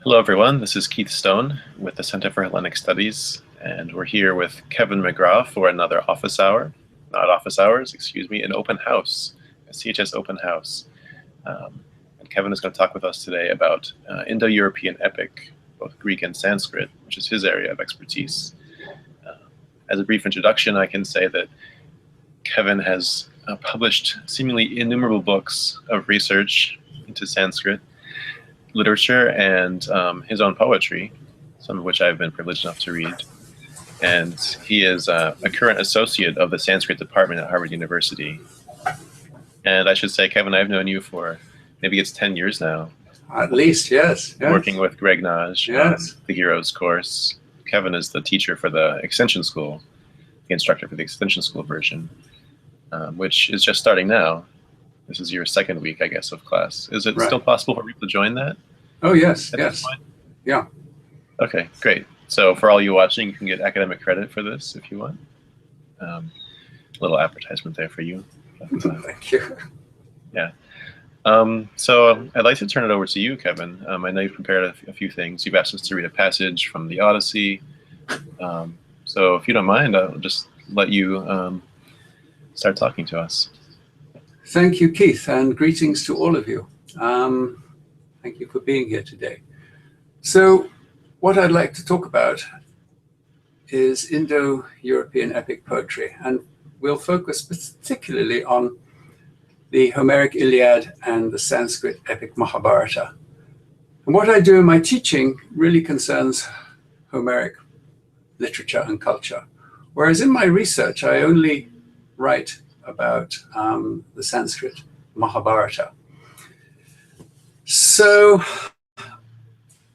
Hello, everyone. This is Keith Stone with the Center for Hellenic Studies, and we're here with Kevin McGrath for another office hour, not office hours, excuse me, an open house, a CHS open house. And Kevin is going to talk with us today about Indo-European epic, both Greek and Sanskrit, which is his area of expertise. As a brief introduction, I can say that Kevin has published seemingly innumerable books of research into Sanskrit literature and his own poetry, some of which I've been privileged enough to read. And he is a current associate of the Sanskrit department at Harvard University. And I should say, Kevin, I've known you for maybe it's 10 years now. At least, yes. Working with Greg Naj on Yes. the Heroes course. Kevin is the teacher for the extension school, the instructor for the extension school version, which is just starting now. This is your second week, I guess, of class. Is it still possible for people to join that? Oh, yes, yes. Yeah. Okay, great. So for all you watching, you can get academic credit for this if you want. Little advertisement there for you. But, Thank you. Yeah. So I'd like to turn it over to you, Kevin. I know you've prepared a few things. You've asked us to read a passage from the Odyssey. So if you don't mind, I'll just let you start talking to us. Thank you, Keith, and greetings to all of you. Thank you for being here today. So what I'd like to talk about is Indo-European epic poetry, and we'll focus particularly on the Homeric Iliad and the Sanskrit epic Mahabharata. And what I do in my teaching really concerns Homeric literature and culture, whereas in my research, I only write about the Sanskrit Mahabharata. So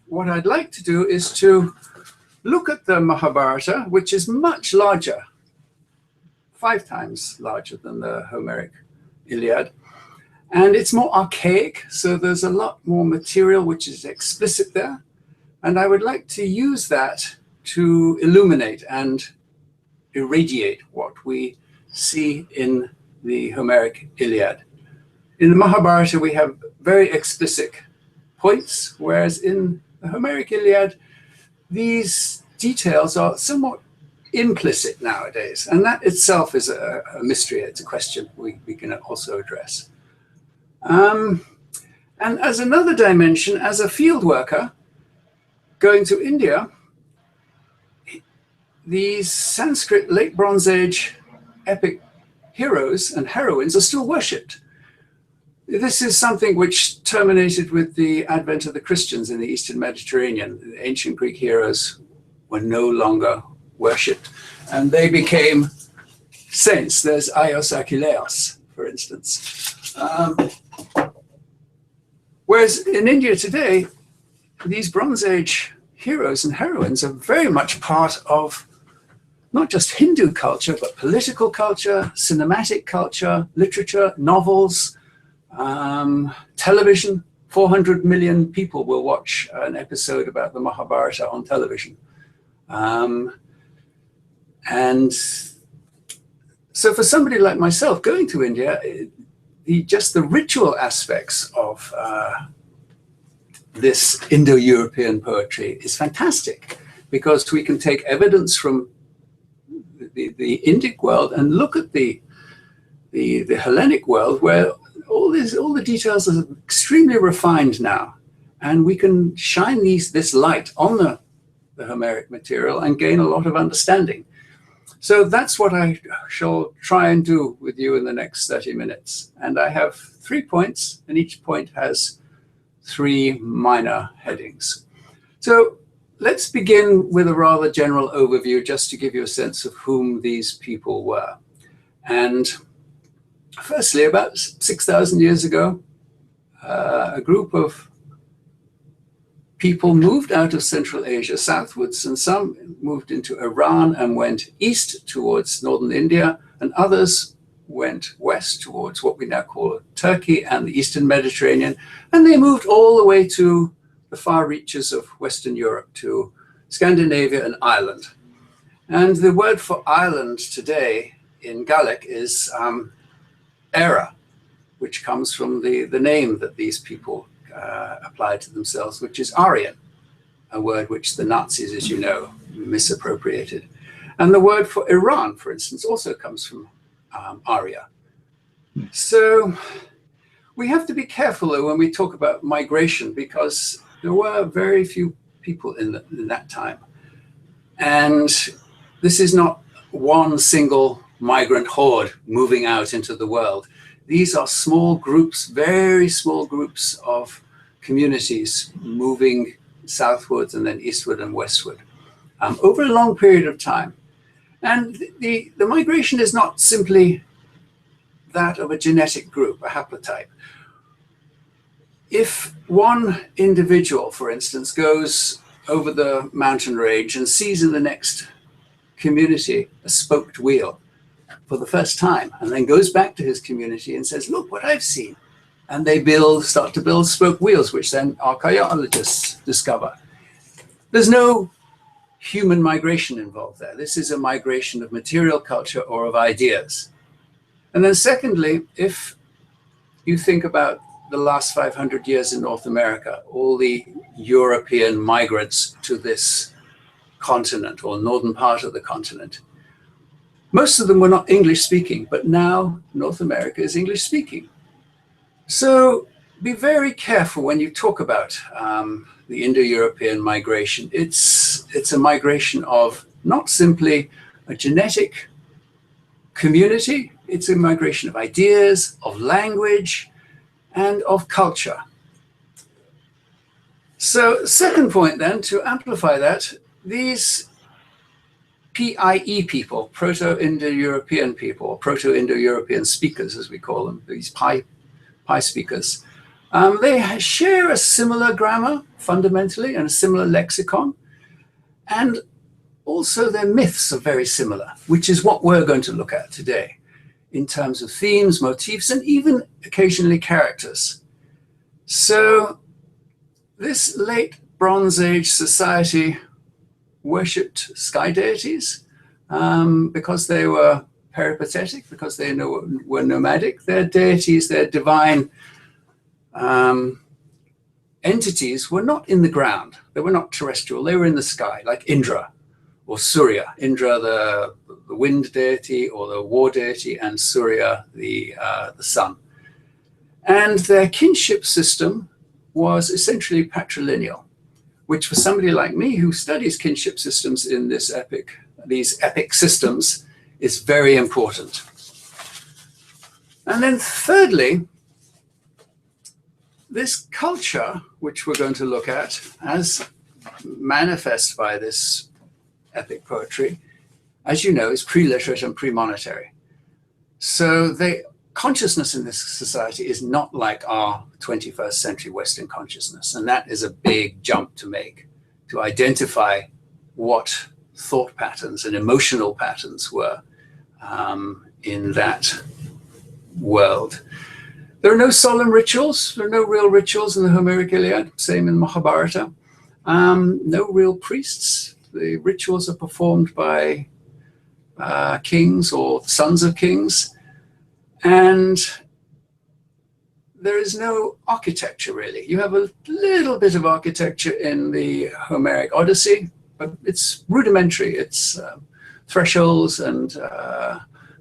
what I'd like to do is to look at the Mahabharata, which is much larger, 5 times larger than the Homeric Iliad. And it's more archaic, so there's a lot more material which is explicit there. And I would like to use that to illuminate and irradiate what we see in the Homeric Iliad. In the Mahabharata, we have very explicit points, whereas in the Homeric Iliad, these details are somewhat implicit nowadays, and that itself is a mystery. It's a question we can also address. And as another dimension, as a field worker going to India, these Sanskrit late Bronze Age epic heroes and heroines are still worshipped. This is something which terminated with the advent of the Christians in the Eastern Mediterranean. The ancient Greek heroes were no longer worshipped, and they became saints. There's Aios Achilleos, for instance. Whereas in India today, these Bronze Age heroes and heroines are very much part of not just Hindu culture, but political culture, cinematic culture, literature, novels, television. 400 million people will watch an episode about the Mahabharata on television. And so for somebody like myself going to India, just the ritual aspects of this Indo-European poetry is fantastic, because we can take evidence from the Indic world and look at the Hellenic world, where all the details are extremely refined now, and we can shine this light on the Homeric material and gain a lot of understanding. So that's what I shall try and do with you in the next 30 minutes. And I have 3 points, and each point has 3 minor headings. So let's begin with a rather general overview, just to give you a sense of whom these people were. And firstly, about 6,000 years ago, a group of people moved out of Central Asia southwards, and some moved into Iran and went east towards northern India, and others went west towards what we now call Turkey and the Eastern Mediterranean, and they moved all the way to the far reaches of Western Europe, to Scandinavia and Ireland. And the word for Ireland today in Gaelic is Era, which comes from the name that these people applied to themselves, which is Aryan. a word which the Nazis, as you know, misappropriated. And the word for Iran, for instance, also comes from Arya. So we have to be careful, though, when we talk about migration, because there were very few people in that time. And this is not one single migrant horde moving out into the world. These are small groups, very small groups of communities moving southwards and then eastward and westward over a long period of time. And the migration is not simply that of a genetic group, a haplotype. If one individual, for instance, goes over the mountain range and sees in the next community a spoked wheel for the first time, and then goes back to his community and says, look what I've seen. And they start to build spoke wheels, which then archaeologists discover. There's no human migration involved there. This is a migration of material culture or of ideas. And then secondly, if you think about the last 500 years in North America, all the European migrants to this continent or northern part of the continent, most of them were not English speaking, but now North America is English speaking. So be very careful when you talk about the Indo-European migration. It's a migration of not simply a genetic community, it's a migration of ideas, of language, and of culture. So second point then, to amplify that, these PIE people, Proto-Indo-European people, or Proto-Indo-European speakers as we call them, these PIE speakers, they share a similar grammar fundamentally and a similar lexicon, and also their myths are very similar, which is what we're going to look at today in terms of themes, motifs, and even occasionally characters. So this late Bronze Age society worshipped sky deities because they were peripatetic, because they were nomadic. Their deities, their divine entities were not in the ground. They were not terrestrial. They were in the sky, like Indra or Surya. Indra, the wind deity or the war deity, and Surya, the sun. And their kinship system was essentially patrilineal, which for somebody like me who studies kinship systems in these epic systems is very important. And then thirdly, this culture, which we're going to look at as manifest by this epic poetry, as you know, is pre-literate and pre-monetary. So the consciousness in this society is not like our 21st century Western consciousness. And that is a big jump to make, to identify what thought patterns and emotional patterns were in that world. There are no solemn rituals. There are no real rituals in the Homeric Iliad, same in Mahabharata. No real priests. The rituals are performed by kings or sons of kings. And there is no architecture, really. You have a little bit of architecture in the Homeric Odyssey, but it's rudimentary. It's thresholds and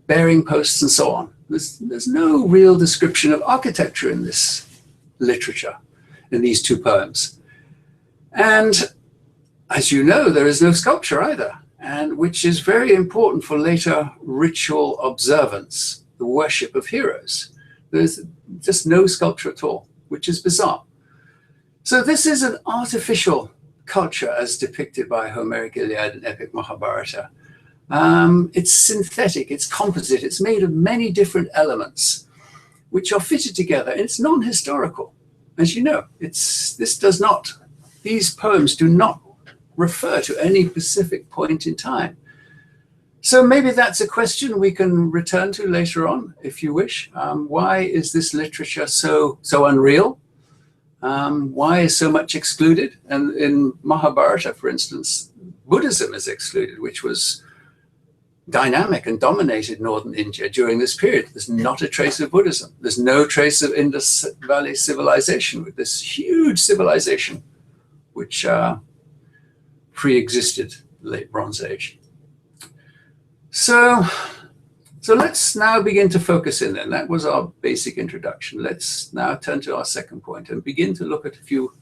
bearing posts and so on. There's no real description of architecture in this literature, in these two poems. And as you know, there is no sculpture either, and which is very important for later ritual observance, the worship of heroes. There's just no sculpture at all, which is bizarre. So this is an artificial culture as depicted by Homeric Iliad and epic Mahabharata. It's synthetic, it's composite, it's made of many different elements which are fitted together, and it's non-historical. As you know, these poems do not refer to any specific point in time. So maybe that's a question we can return to later on, if you wish. Why is this literature so unreal? Why is so much excluded? And in Mahabharata, for instance, Buddhism is excluded, which was dynamic and dominated northern India during this period. There's not a trace of Buddhism. There's no trace of Indus Valley civilization, with this huge civilization, which pre-existed late Bronze Age. So let's now begin to focus in then. That was our basic introduction. Let's now turn to our second point and begin to look at a few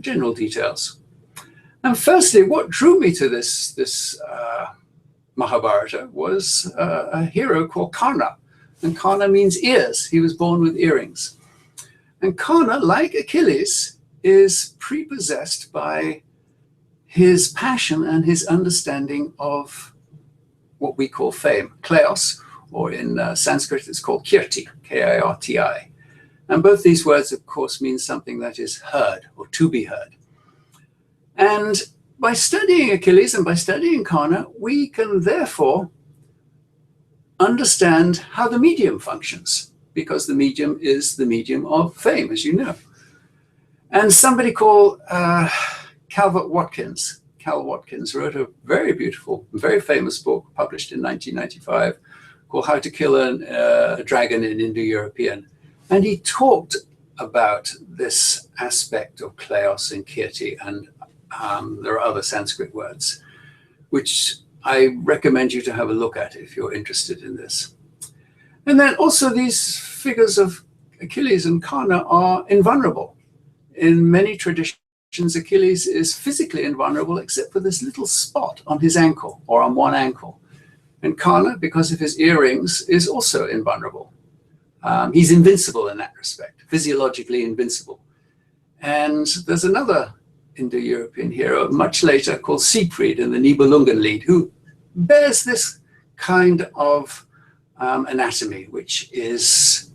general details. And firstly, what drew me to this Mahabharata was a hero called Karna. And Karna means ears. He was born with earrings. And Karna, like Achilles, is prepossessed by his passion and his understanding of what we call fame, kleos, or in Sanskrit it's called kirti, K-I-R-T-I. And both these words, of course, mean something that is heard or to be heard. And by studying Achilles and by studying Karna, we can therefore understand how the medium functions, because the medium is the medium of fame, as you know. And somebody called Cal Watkins wrote a very beautiful, very famous book published in 1995 called How to Kill a Dragon in Indo-European. And he talked about this aspect of kleos and kirti, and there are other Sanskrit words, which I recommend you to have a look at if you're interested in this. And then also these figures of Achilles and Karna are invulnerable. In many traditions, Achilles is physically invulnerable except for this little spot on his ankle or on one ankle. And Karna, because of his earrings, is also invulnerable. He's invincible in that respect, physiologically invincible. And there's another Indo-European hero much later called Siegfried in the Nibelungenlied, who bears this kind of anatomy, which is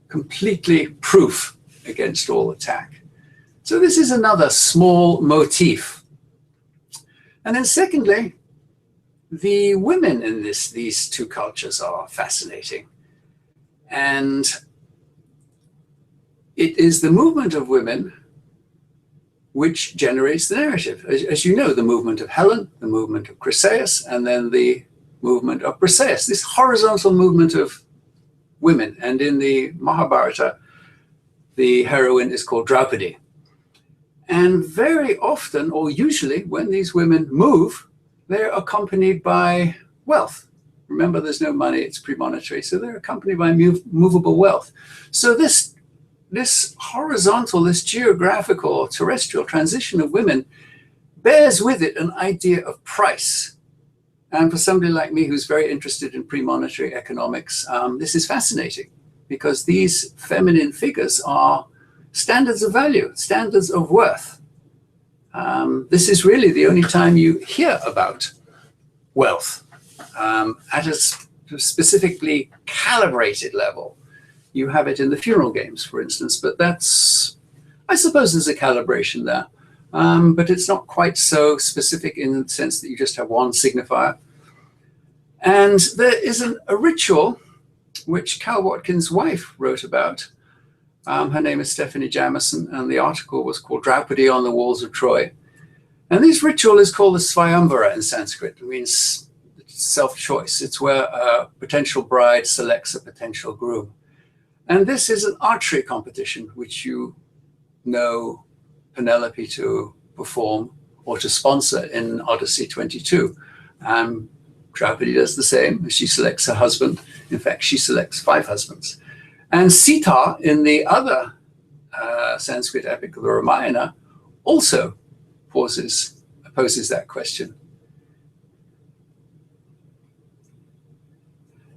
completely proof against all attack. So this is another small motif. And then secondly, the women in these two cultures are fascinating. And it is the movement of women which generates the narrative. As you know, the movement of Helen, the movement of Chryseis, and then the movement of Briseis, this horizontal movement of women. And in the Mahabharata, the heroine is called Draupadi. And very often, or usually, when these women move, they're accompanied by wealth. Remember, there's no money, it's premonitory, so they're accompanied by movable wealth. So this horizontal, this geographical or terrestrial transition of women bears with it an idea of price. And for somebody like me who's very interested in premonitory economics, this is fascinating, because these feminine figures are standards of value, standards of worth. This is really the only time you hear about wealth at a specifically calibrated level. You have it in the funeral games, for instance, but that's, I suppose there's a calibration there, but it's not quite so specific in the sense that you just have one signifier. And there is a ritual which Cal Watkins' wife wrote about. Her name is Stephanie Jamison, and the article was called Draupadi on the Walls of Troy. And this ritual is called the Svayamvara in Sanskrit. It means self-choice. It's where a potential bride selects a potential groom. And this is an archery competition, which you know Penelope to perform or to sponsor in Odyssey 22. Draupadi does the same. She selects her husband. In fact, she selects 5 husbands. And Sita, in the other Sanskrit epic of the Ramayana, also poses that question.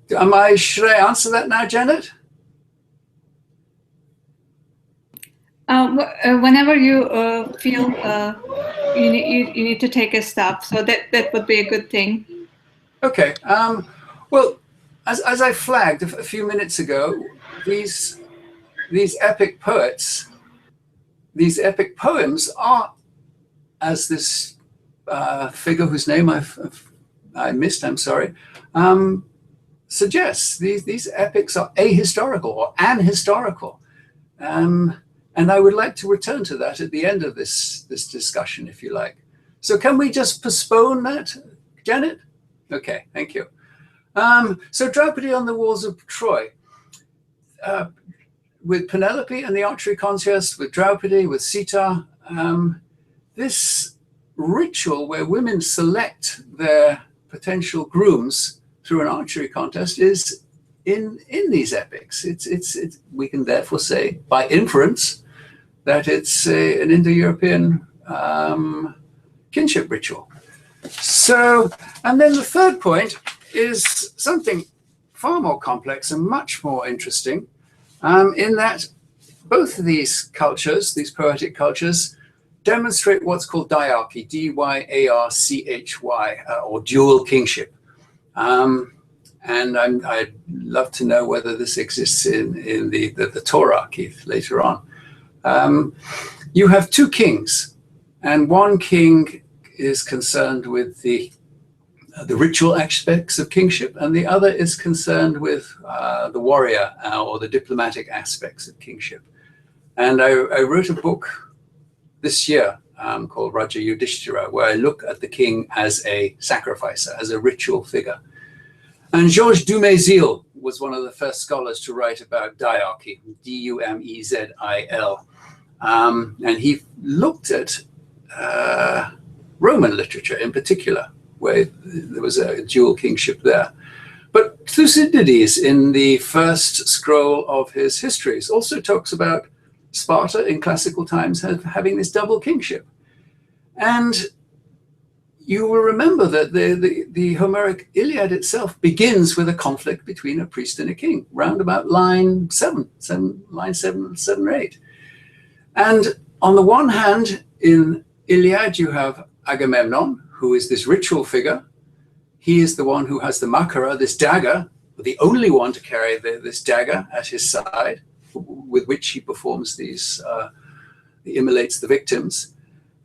Should I answer that now, Janet? Whenever you feel you need to take a stop, so that would be a good thing. Okay. Well, as I flagged a few minutes ago, these epic poets, these epic poems are, as this figure whose name I missed, I'm sorry, suggests, these epics are ahistorical or anhistorical. And I would like to return to that at the end of this discussion, if you like. So can we just postpone that, Janet? Okay, thank you. So Draupadi on the Walls of Troy, with Penelope and the archery contest, with Draupadi, with Sita, this ritual where women select their potential grooms through an archery contest is in these epics. We can therefore say by inference that it's an Indo-European kinship ritual. So, and then the third point is something far more complex and much more interesting, in that both of these cultures, these poetic cultures, demonstrate what's called diarchy, D-Y-A-R-C-H-Y, or dual kingship. And I'd love to know whether this exists in the Torah, Keith, later on. You have two kings, and one king is concerned with the ritual aspects of kingship, and the other is concerned with the warrior or the diplomatic aspects of kingship. And I wrote a book this year called Raja Yudhishthira, where I look at the king as a sacrificer, as a ritual figure. And Georges Dumézil was one of the first scholars to write about diarchy, D-U-M-E-Z-I-L. And he looked at Roman literature in particular, where there was a dual kingship there. But Thucydides, in the first scroll of his histories, also talks about Sparta in classical times having this double kingship. And you will remember that the Homeric Iliad itself begins with a conflict between a priest and a king, round about line 7 or 8. And on the one hand, in Iliad, you have Agamemnon, who is this ritual figure. He is the one who has the makara, this dagger, the only one to carry this dagger at his side, with which he performs these, he immolates the victims.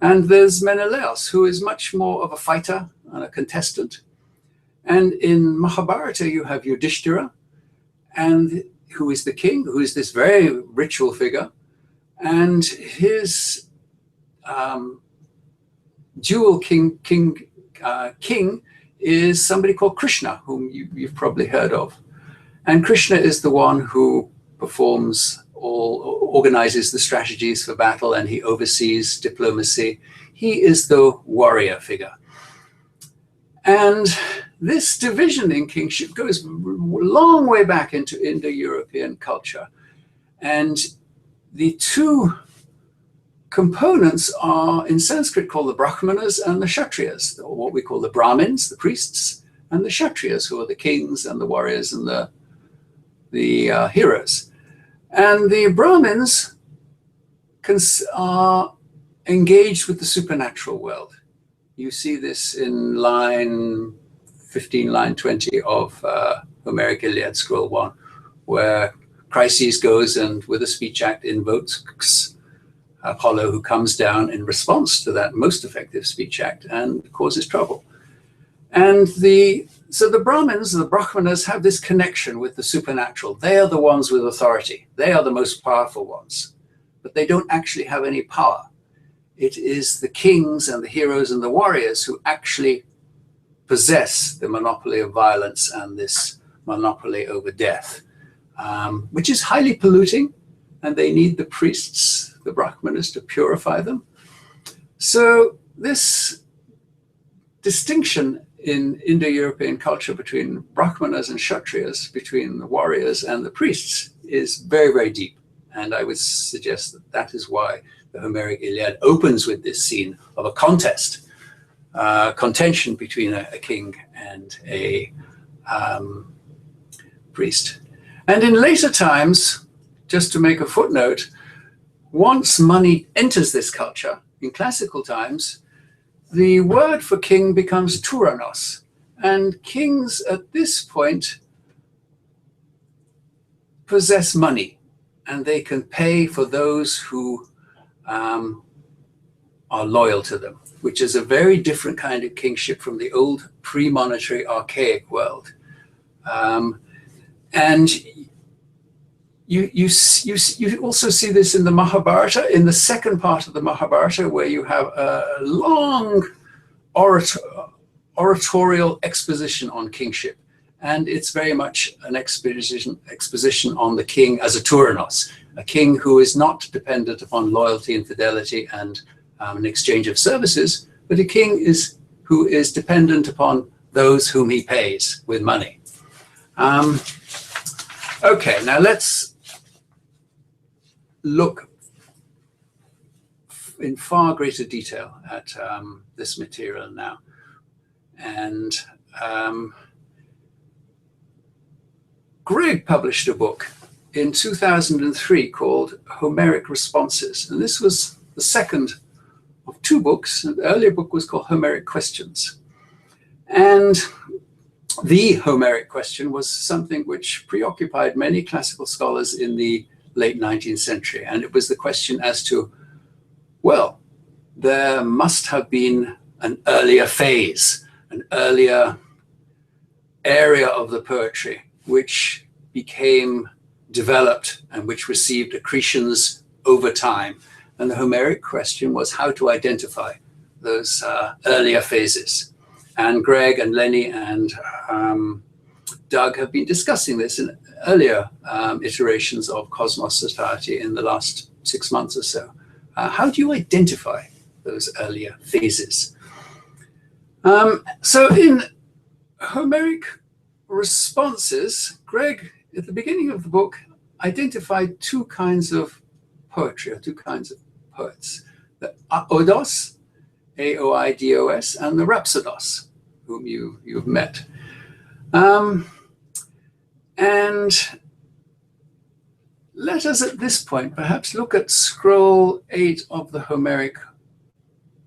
And there's Menelaus, who is much more of a fighter and a contestant. And in Mahabharata, you have Yudhishthira, and who is the king, who is this very ritual figure. And his dual king is somebody called Krishna, whom you've probably heard of. And Krishna is the one who organizes the strategies for battle, and he oversees diplomacy. He is the warrior figure. And this division in kingship goes a long way back into Indo-European culture. And the two components are in Sanskrit called the Brahmanas and the Kshatriyas, or what we call the Brahmins, the priests, and the Kshatriyas, who are the kings and the warriors and the heroes. And the Brahmins are engaged with the supernatural world. You see this in line 15, line 20 of Homeric Iliad, scroll 1, where Chryses goes and with a speech act invokes Apollo, who comes down in response to that most effective speech act and causes trouble. And so the Brahmins, the Brahmanas, have this connection with the supernatural. They are the ones with authority. They are the most powerful ones, but they don't actually have any power. It is the kings and the heroes and the warriors who actually possess the monopoly of violence and this monopoly over death, which is highly polluting, and they need the priests, the Brahmanas, to purify them. So this distinction in Indo-European culture between Brahmanas and Kshatriyas, between the warriors and the priests, is very, very deep. And I would suggest that that is why the Homeric Iliad opens with this scene of a contest, contention between a king and a priest. And in later times, just to make a footnote, once money enters this culture, in classical times, the word for king becomes Tyrannos, and kings at this point possess money, and they can pay for those who are loyal to them, which is a very different kind of kingship from the old pre-monetary archaic world. And you also see this in the Mahabharata, in the second part of the Mahabharata, where you have a long oratorial exposition on kingship. And it's very much an exposition on the king as a Tyrannos, a king who is not dependent upon loyalty and fidelity and an exchange of services, but a king is who is dependent upon those whom he pays with money. Okay, now let's look in far greater detail at this material now. And Greg published a book in 2003 called Homeric Responses. And this was the second of two books. The earlier book was called Homeric Questions. And the Homeric question was something which preoccupied many classical scholars in the late 19th century. And it was the question as to, well, there must have been an earlier phase, an earlier area of the poetry which became developed and which received accretions over time. And the Homeric question was how to identify those earlier phases. And Greg and Lenny and Doug have been discussing this in earlier iterations of Cosmos Society in the last 6 months or so. How do you identify those earlier phases? So in Homeric Responses, Greg, at the beginning of the book, identified two kinds of poetry, or two kinds of poets. The oidos, A-O-I-D-O-S, and the rhapsodos, whom you've met. And let us at this point perhaps look at scroll 8 of the Homeric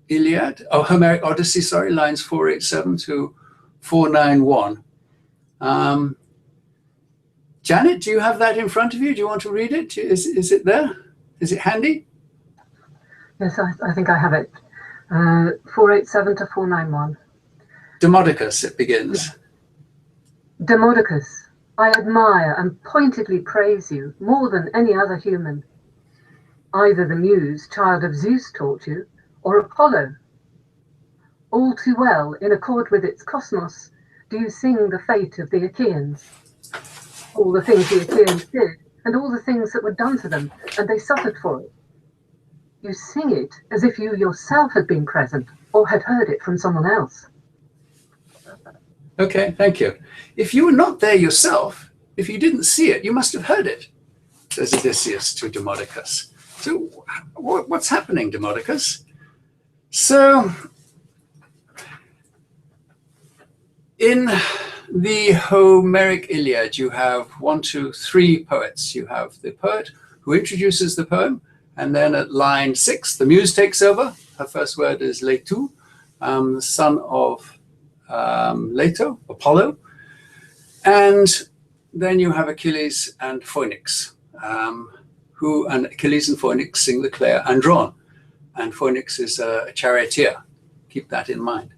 Iliad, or Homeric Odyssey, sorry, lines 487 to 491. Janet, do you have that in front of you? Do you want to read it? Is it there? Is it handy? Yes, I think I have it. 487 to 491. Demodocus, it begins. Demodocus, I admire and pointedly praise you more than any other human. Either the muse, child of Zeus, taught you, or Apollo. All too well, in accord with its cosmos, do you sing the fate of the Achaeans. All the things the Achaeans did, and all the things that were done to them, and they suffered for it. You sing it as if you yourself had been present or had heard it from someone else. Okay, thank you. If you were not there yourself, if you didn't see it, you must have heard it, says Odysseus to Demodocus. So what's happening, Demodocus? So in the Homeric Iliad, you have 1, 2, 3 poets. You have the poet who introduces the poem, and then at line 6, the muse takes over. Her first word is Leto, the son of Leto, Apollo. And then you have Achilles and Phoenix, and Achilles and Phoenix sing the Clare Andron. And Phoenix is a charioteer. Keep that in mind.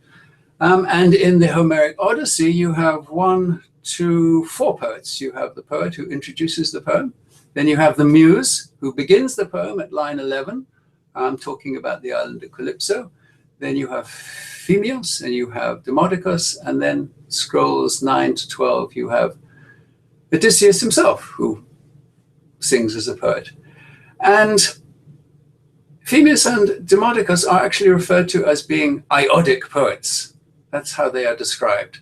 And in the Homeric Odyssey, you have 1, 2, 4 poets. You have the poet who introduces the poem. Then you have the muse who begins the poem at line 11, talking about the island of Calypso. Then you have Phemios, and you have Demodocus, and then scrolls 9 to 12, you have Odysseus himself, who sings as a poet. And Phemius and Demodocus are actually referred to as being iodic poets. That's how they are described.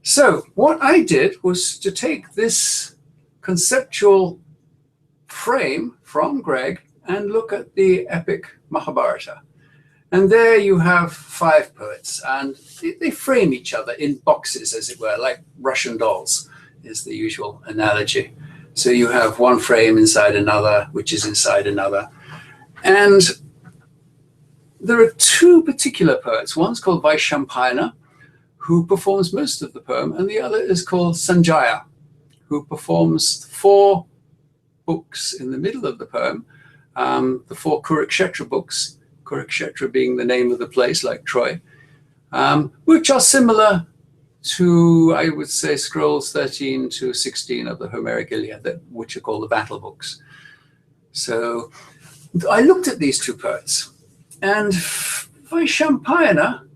So what I did was to take this conceptual frame from Greg and look at the epic Mahabharata. And there you have 5 poets, and they frame each other in boxes, as it were, like Russian dolls is the usual analogy. So you have one frame inside another, which is inside another. And there are 2 particular poets. One's called Vaishampayana, who performs most of the poem, and the other is called Sanjaya, who performs 4 books in the middle of the poem, the 4 Kurukshetra books, Kurukshetra being the name of the place, like Troy, which are similar to, I would say, scrolls 13 to 16 of the Homeric Iliad, which are called the battle books. So I looked at these 2 poets, and Vaishampayana,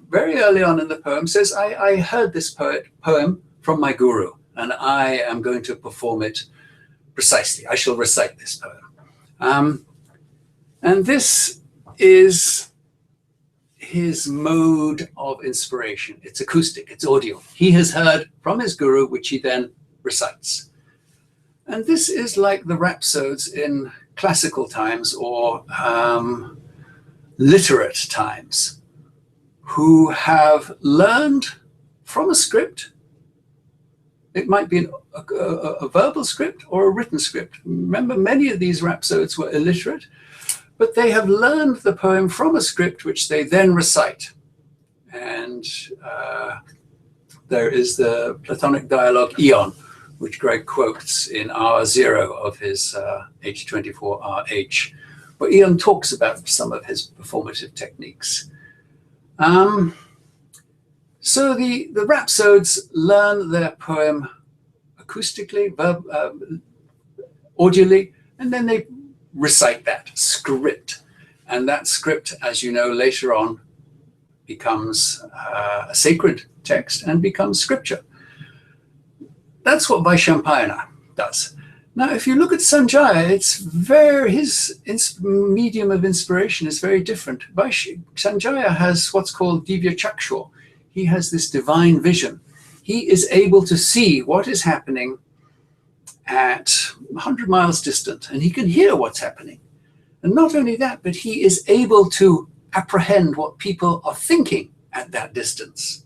very early on in the poem, says, I heard this poem from my guru, and I am going to perform it precisely. I shall recite this poem. And this is his mode of inspiration. It's acoustic, it's audio. He has heard from his guru, which he then recites. And this is like the rhapsodes in classical times or literate times, who have learned from a script. It might be a verbal script or a written script. Remember, many of these rhapsodes were illiterate, but they have learned the poem from a script which they then recite. And there is the Platonic dialogue Eon, which Greg quotes in R0 of his H24RH, where Eon talks about some of his performative techniques. So the rhapsodes learn their poem acoustically, audibly, and then they recite that script. And that script, as you know, later on becomes a sacred text and becomes scripture. That's what Vaishampayana does. Now, if you look at Sanjaya, his medium of inspiration is very different. Sanjaya has what's called Divya Chakshur. He has this divine vision. He is able to see what is happening at 100 miles distant, and he can hear what's happening. And not only that, but he is able to apprehend what people are thinking at that distance.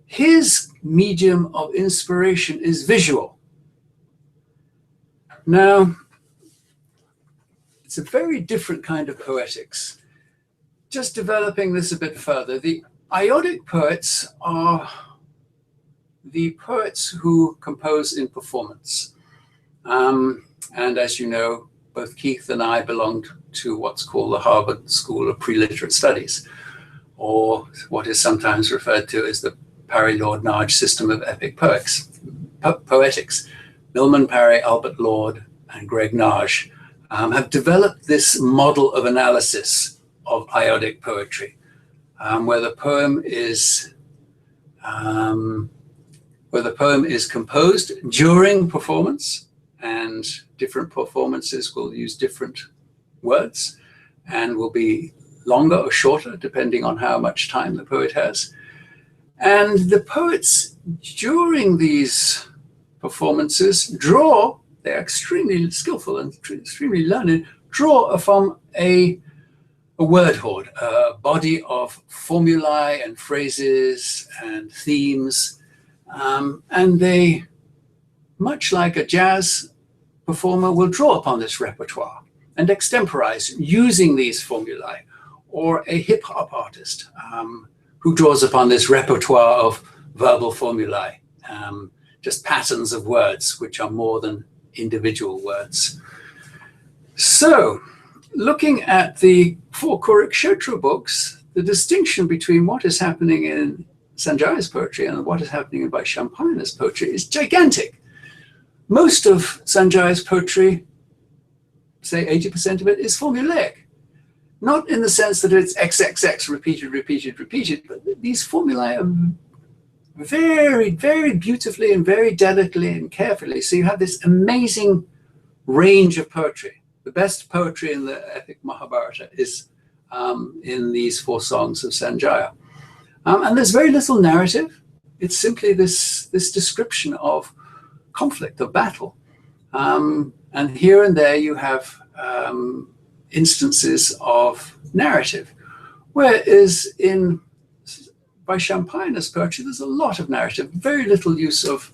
His medium of inspiration is visual. Now, it's a very different kind of poetics. Just developing this a bit further, the Iodic poets are the poets who compose in performance. And as you know, both Keith and I belonged to what's called the Harvard School of Pre-Literate Studies, or what is sometimes referred to as the Parry Lord Nage system of epic poetics. Milman Parry, Albert Lord, and Greg Nage have developed this model of analysis of Iodic poetry, where the poem is composed during performance, and different performances will use different words and will be longer or shorter depending on how much time the poet has. And the poets during these performances draw, they're extremely skillful and extremely learned, draw from a word hoard, a body of formulae and phrases and themes. And they, much like a jazz performer, will draw upon this repertoire and extemporize using these formulae, or a hip hop artist who draws upon this repertoire of verbal formulae, just patterns of words, which are more than individual words. So, looking at the four Kurikshetra books, the distinction between what is happening in Sanjaya's poetry and what is happening in Vaishampayana's poetry is gigantic. Most of Sanjaya's poetry, say 80% of it, is formulaic. Not in the sense that it's XXX, repeated, but these formulae are very, very beautifully and very delicately and carefully. So you have this amazing range of poetry. The best poetry in the epic Mahabharata is in these four songs of Sanjaya. And there's very little narrative. It's simply this description of conflict, of battle. And here and there you have instances of narrative. Whereas in Vaishampayana's poetry, there's a lot of narrative, very little use of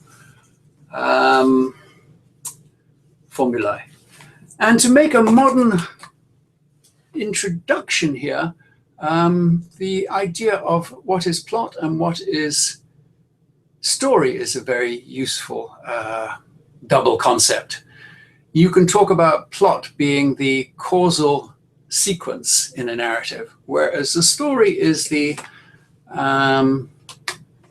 formulae. And to make a modern introduction here, the idea of what is plot and what is story is a very useful double concept. You can talk about plot being the causal sequence in a narrative, whereas the story is the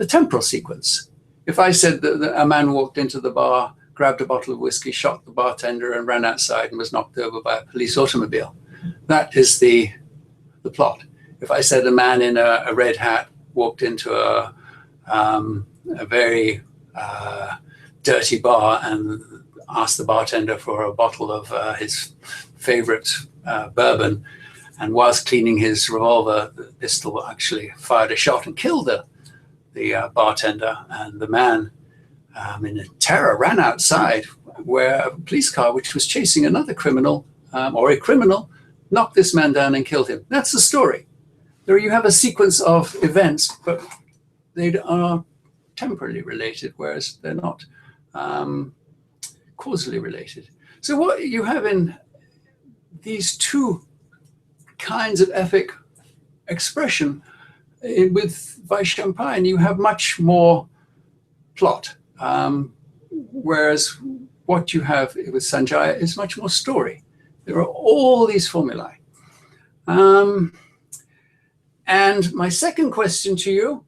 temporal sequence. If I said that a man walked into the bar, grabbed a bottle of whiskey, shot the bartender, and ran outside and was knocked over by a police automobile, that is the plot. If I said a man in a red hat walked into a very dirty bar and asked the bartender for a bottle of his favorite bourbon, and whilst cleaning his revolver, the pistol actually fired a shot and killed the bartender, and the man, in terror, ran outside, where a police car, which was chasing another criminal, or a criminal, knocked this man down and killed him. That's the story. There you have a sequence of events, but they are temporally related, whereas they're not causally related. So what you have in these two kinds of epic expression, with Vaishampayana, you have much more plot, whereas what you have with Sanjaya is much more story. There are all these formulae. And my second question to you,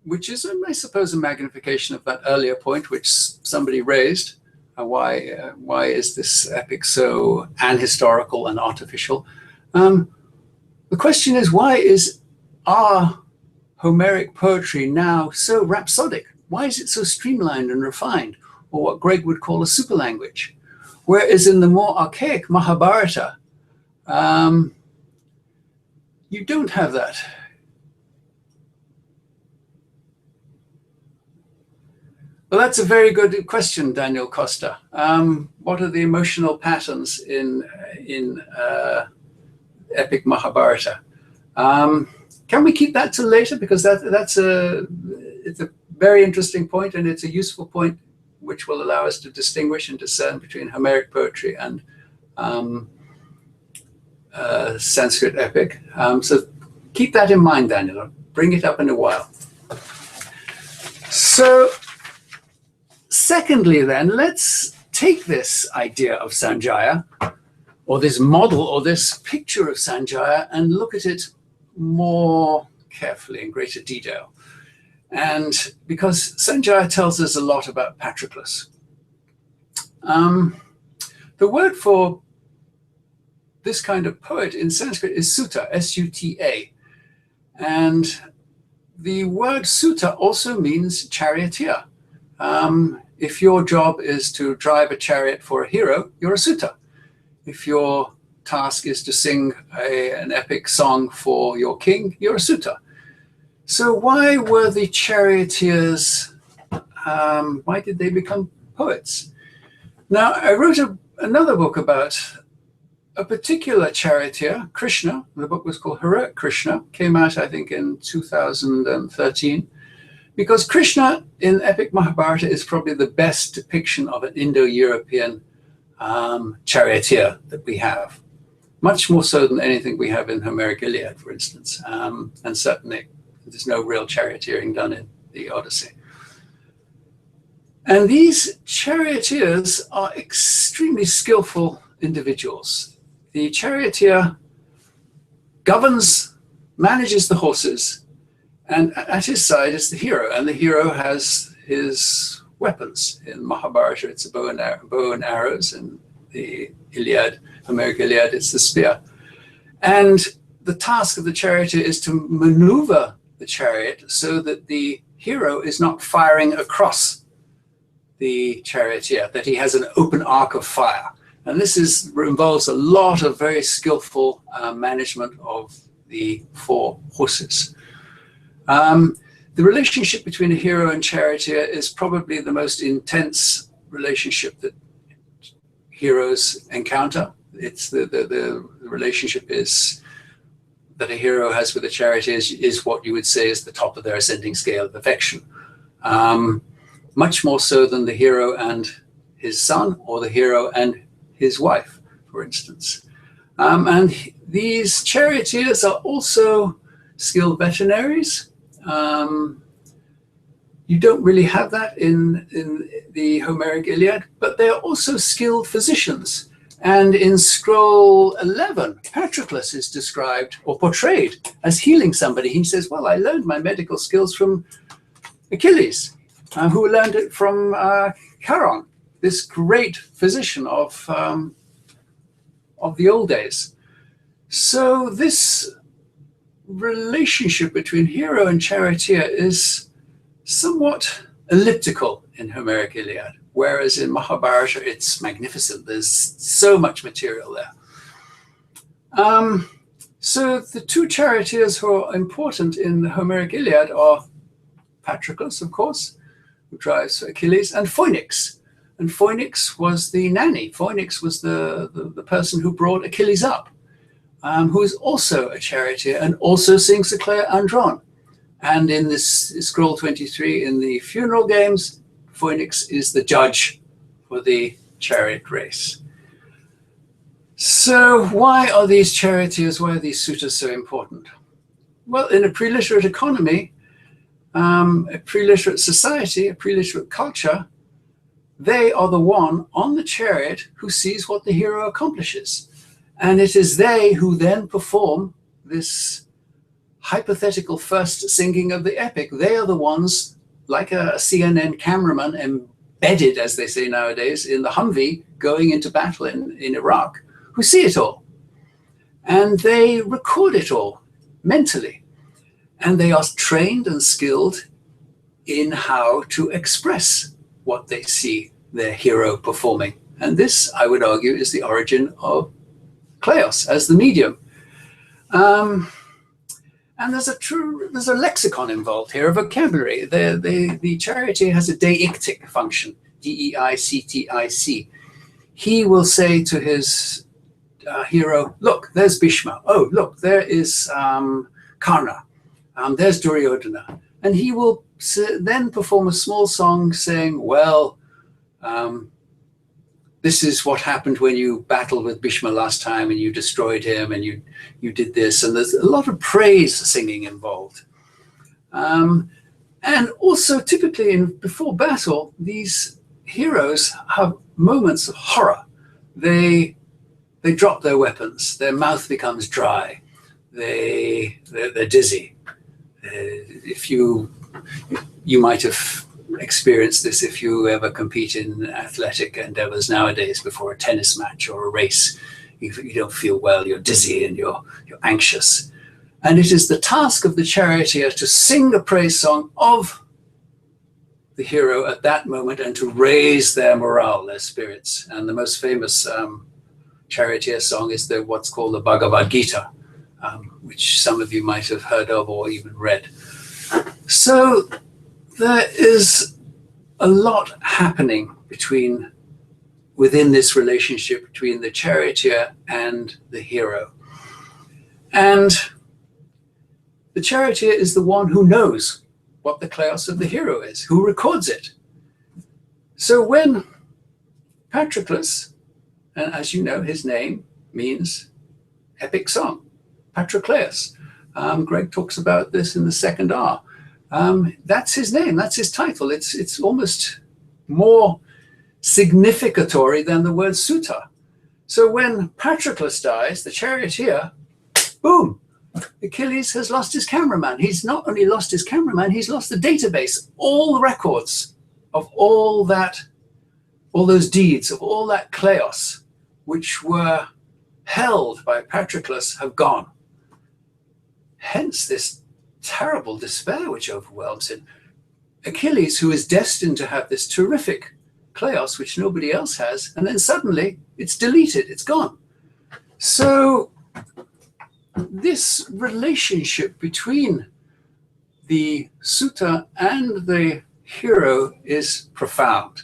which is, I suppose, a magnification of that earlier point which somebody raised, why is this epic so unhistorical and artificial? The question is, why is our Homeric poetry now so rhapsodic? Why is it so streamlined and refined, or what Greg would call a super language? Whereas in the more archaic Mahabharata, you don't have that. Well, that's a very good question, Daniel Costa. What are the emotional patterns in epic Mahabharata? Can we keep that till later? Because it's a very interesting point, and it's a useful point which will allow us to distinguish and discern between Homeric poetry and Sanskrit epic. So keep that in mind, Daniel. I'll bring it up in a while. So secondly then, let's take this idea of Sanjaya, or this model, or this picture of Sanjaya, and look at it more carefully in greater detail. And because Sanjaya tells us a lot about Patroclus. The word for this kind of poet in Sanskrit is Suta, S-U-T-A. And the word Suta also means charioteer. If your job is to drive a chariot for a hero, you're a Suta. If your task is to sing an epic song for your king, you're a Suta. So why were the charioteers, why did they become poets? Now, I wrote another book about a particular charioteer, Krishna. The book was called Heroic Krishna, came out, I think, in 2013. Because Krishna in epic Mahabharata is probably the best depiction of an Indo-European charioteer that we have. Much more so than anything we have in Homeric Iliad, for instance. And certainly there's no real charioteering done in the Odyssey. And these charioteers are extremely skillful individuals. The charioteer governs, manages the horses, and at his side is the hero, and the hero has his weapons. In Mahabharata, it's a bow and arrows. In the Iliad, Homeric Iliad, it's the spear. And the task of the charioteer is to maneuver the chariot so that the hero is not firing across the charioteer, that he has an open arc of fire. And this involves a lot of very skillful management of the four horses. The relationship between a hero and charioteer is probably the most intense relationship that heroes encounter. It's the relationship is that a hero has with a charioteer is what you would say is the top of their ascending scale of affection. Much more so than the hero and his son, or the hero and his wife, for instance. And these charioteers are also skilled veterinaries. You don't really have that in the Homeric Iliad, but they're also skilled physicians. And in scroll 11, Patroclus is described or portrayed as healing somebody. He says, well, I learned my medical skills from Achilles, who learned it from Charon, this great physician of the old days. So this relationship between hero and charioteer is somewhat elliptical in Homeric Iliad, whereas in Mahabharata it's magnificent. There's so much material there. So the two charioteers who are important in the Homeric Iliad are Patroclus, of course, who drives Achilles, and Phoenix. And Phoenix was the nanny. Phoenix was the person who brought Achilles up, who is also a charioteer and also sings the Claire Andron. And in this scroll 23 in the funeral games, Phoenix is the judge for the chariot race. So why are these charioteers, why are these suitors so important? Well, in a pre-literate economy, a pre-literate society, a pre-literate culture, they are the one on the chariot who sees what the hero accomplishes. And it is they who then perform this hypothetical first singing of the epic. They are the ones, like a CNN cameraman embedded, as they say nowadays, in the Humvee going into battle in Iraq, who see it all. And they record it all mentally. And they are trained and skilled in how to express what they see their hero performing. And this, I would argue, is the origin of Kleos as the medium. And there's a lexicon involved here, a vocabulary. The charioteer has a deictic function, D-E-I-C-T-I-C. He will say to his hero, look, there's Bhishma. Oh, look, there is Karna. There's Duryodhana. And he will then perform a small song saying, well, this is what happened when you battled with Bhishma last time and you destroyed him and you did this. And there's a lot of praise singing involved. And also typically before battle, these heroes have moments of horror. They drop their weapons, their mouth becomes dry, they're dizzy. If you might have experienced this if you ever compete in athletic endeavors nowadays before a tennis match or a race. You don't feel well, you're dizzy and you're anxious. And it is the task of the charioteer to sing a praise song of the hero at that moment and to raise their morale, their spirits. And the most famous charioteer song is what's called the Bhagavad Gita, which some of you might have heard of or even read. So there is a lot happening within this relationship between the charioteer and the hero. And the charioteer is the one who knows what the kleos of the hero is, who records it. So when Patroclus, and as you know, his name means epic song, Patrocleus. Greg talks about this in the second R. That's his name, that's his title. It's almost more significatory than the word suitor. So when Patroclus dies, the charioteer, boom, Achilles has lost his cameraman. He's not only lost his cameraman, he's lost the database. All the records of all those deeds, of all that kleos, which were held by Patroclus, have gone. Hence this terrible despair which overwhelms him. Achilles, who is destined to have this terrific kleos, which nobody else has, and then suddenly it's deleted, it's gone. So this relationship between the suitor and the hero is profound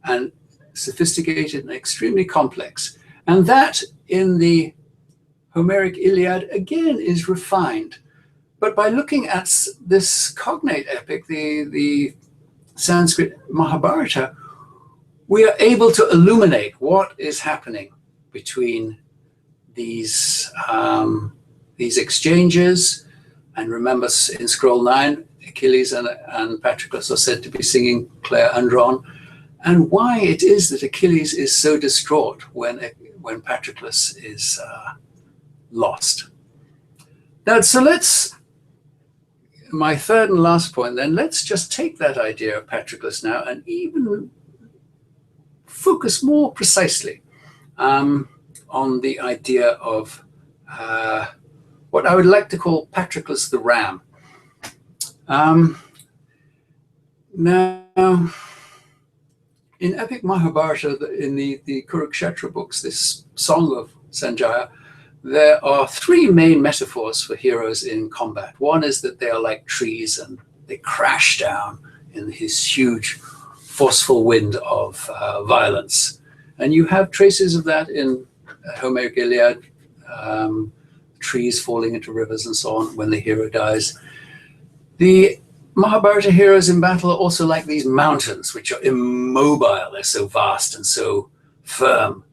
and sophisticated and extremely complex. And that in the Homeric Iliad again is refined. But by looking at this cognate epic, the Sanskrit Mahabharata, we are able to illuminate what is happening between these exchanges. And remember, in scroll 9, Achilles and Patroclus are said to be singing Claire Andron, and why it is that Achilles is so distraught when Patroclus is lost. Now, so my third and last point then, let's just take that idea of Patroclus now and even focus more precisely on the idea of what I would like to call Patroclus the ram. Now, in epic Mahabharata, in the Kurukshetra books, this song of Sanjaya, there are three main metaphors for heroes in combat. One is that they are like trees and they crash down in his huge, forceful wind of violence. And you have traces of that in Homeric Iliad, trees falling into rivers and so on when the hero dies. The Mahabharata heroes in battle are also like these mountains, which are immobile. They're so vast and so firm.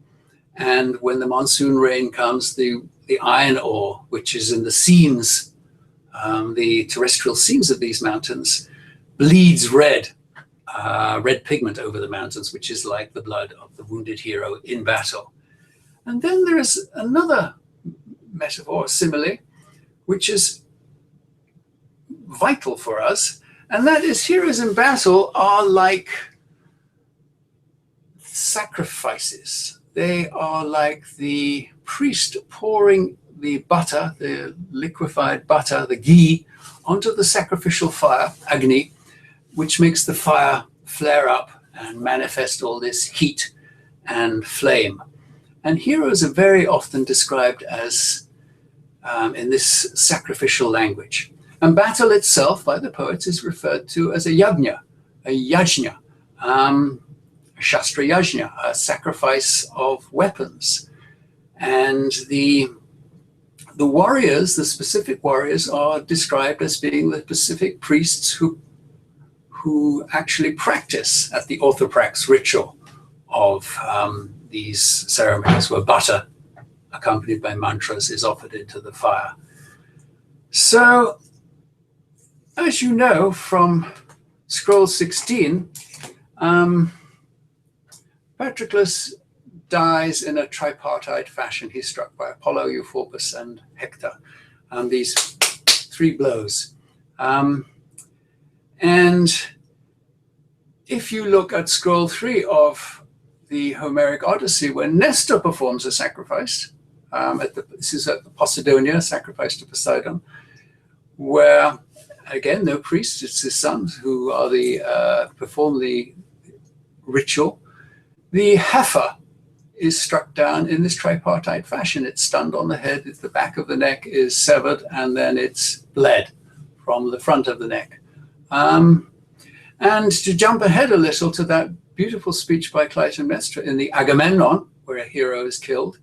And when the monsoon rain comes, the iron ore, which is in the seams, the terrestrial seams of these mountains, bleeds red, red pigment over the mountains, which is like the blood of the wounded hero in battle. And then there is another metaphor, simile, which is vital for us, and that is heroes in battle are like sacrifices. They are like the priest pouring the butter, the liquefied butter, the ghee, onto the sacrificial fire, Agni, which makes the fire flare up and manifest all this heat and flame. And heroes are very often described as in this sacrificial language. And battle itself, by the poets, is referred to as a yajna, shastra yajna, a sacrifice of weapons. And the warriors, the specific warriors, are described as being the specific priests who actually practice at the orthoprax ritual of these ceremonies where butter, accompanied by mantras, is offered into the fire. So, as you know from scroll 16, Patroclus dies in a tripartite fashion. He's struck by Apollo, Euphorbus, and Hector. These three blows. And if you look at scroll 3 of the Homeric Odyssey, where Nestor performs a sacrifice, this is at the Posidonia, sacrifice to Poseidon, where, again, no priests, it's his sons who are perform the ritual. The heifer is struck down in this tripartite fashion. It's stunned on the head, the back of the neck is severed, and then it's bled from the front of the neck. And to jump ahead a little to that beautiful speech by Clytemnestra in the Agamemnon, where a hero is killed,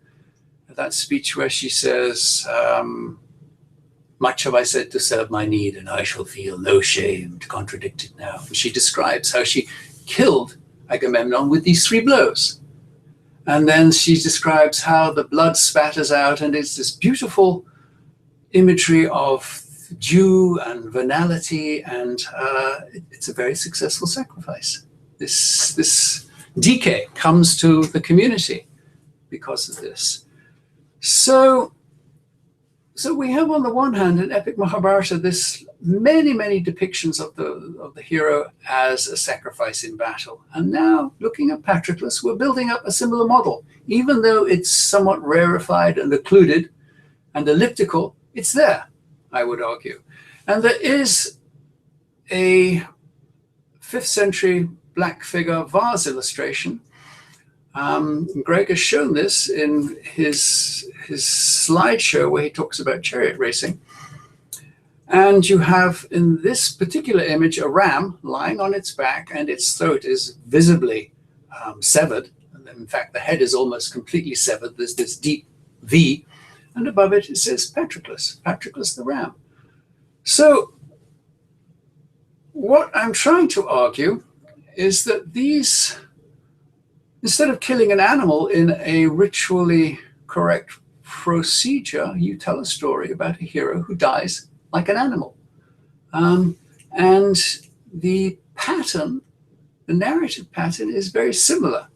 that speech where she says, much have I said to serve my need, and I shall feel no shame to contradict it now. And she describes how she killed Agamemnon with these 3 blows. And then she describes how the blood spatters out, and it's this beautiful imagery of dew and venality, and it's a very successful sacrifice. This decay comes to the community because of this. So we have on the one hand in epic Mahabharata this many depictions of the hero as a sacrifice in battle. And now looking at Patroclus, we're building up a similar model. Even though it's somewhat rarefied and occluded and elliptical, it's there, I would argue. And there is a 5th century black figure vase illustration. Greg has shown this in his slideshow where he talks about chariot racing. And you have in this particular image a ram lying on its back, and its throat is visibly severed. And in fact, the head is almost completely severed. There's this deep V, and above it says Patroclus, Patroclus the ram. So what I'm trying to argue is that these, instead of killing an animal in a ritually correct procedure, you tell a story about a hero who dies like an animal. And the pattern, the narrative pattern, is very similar.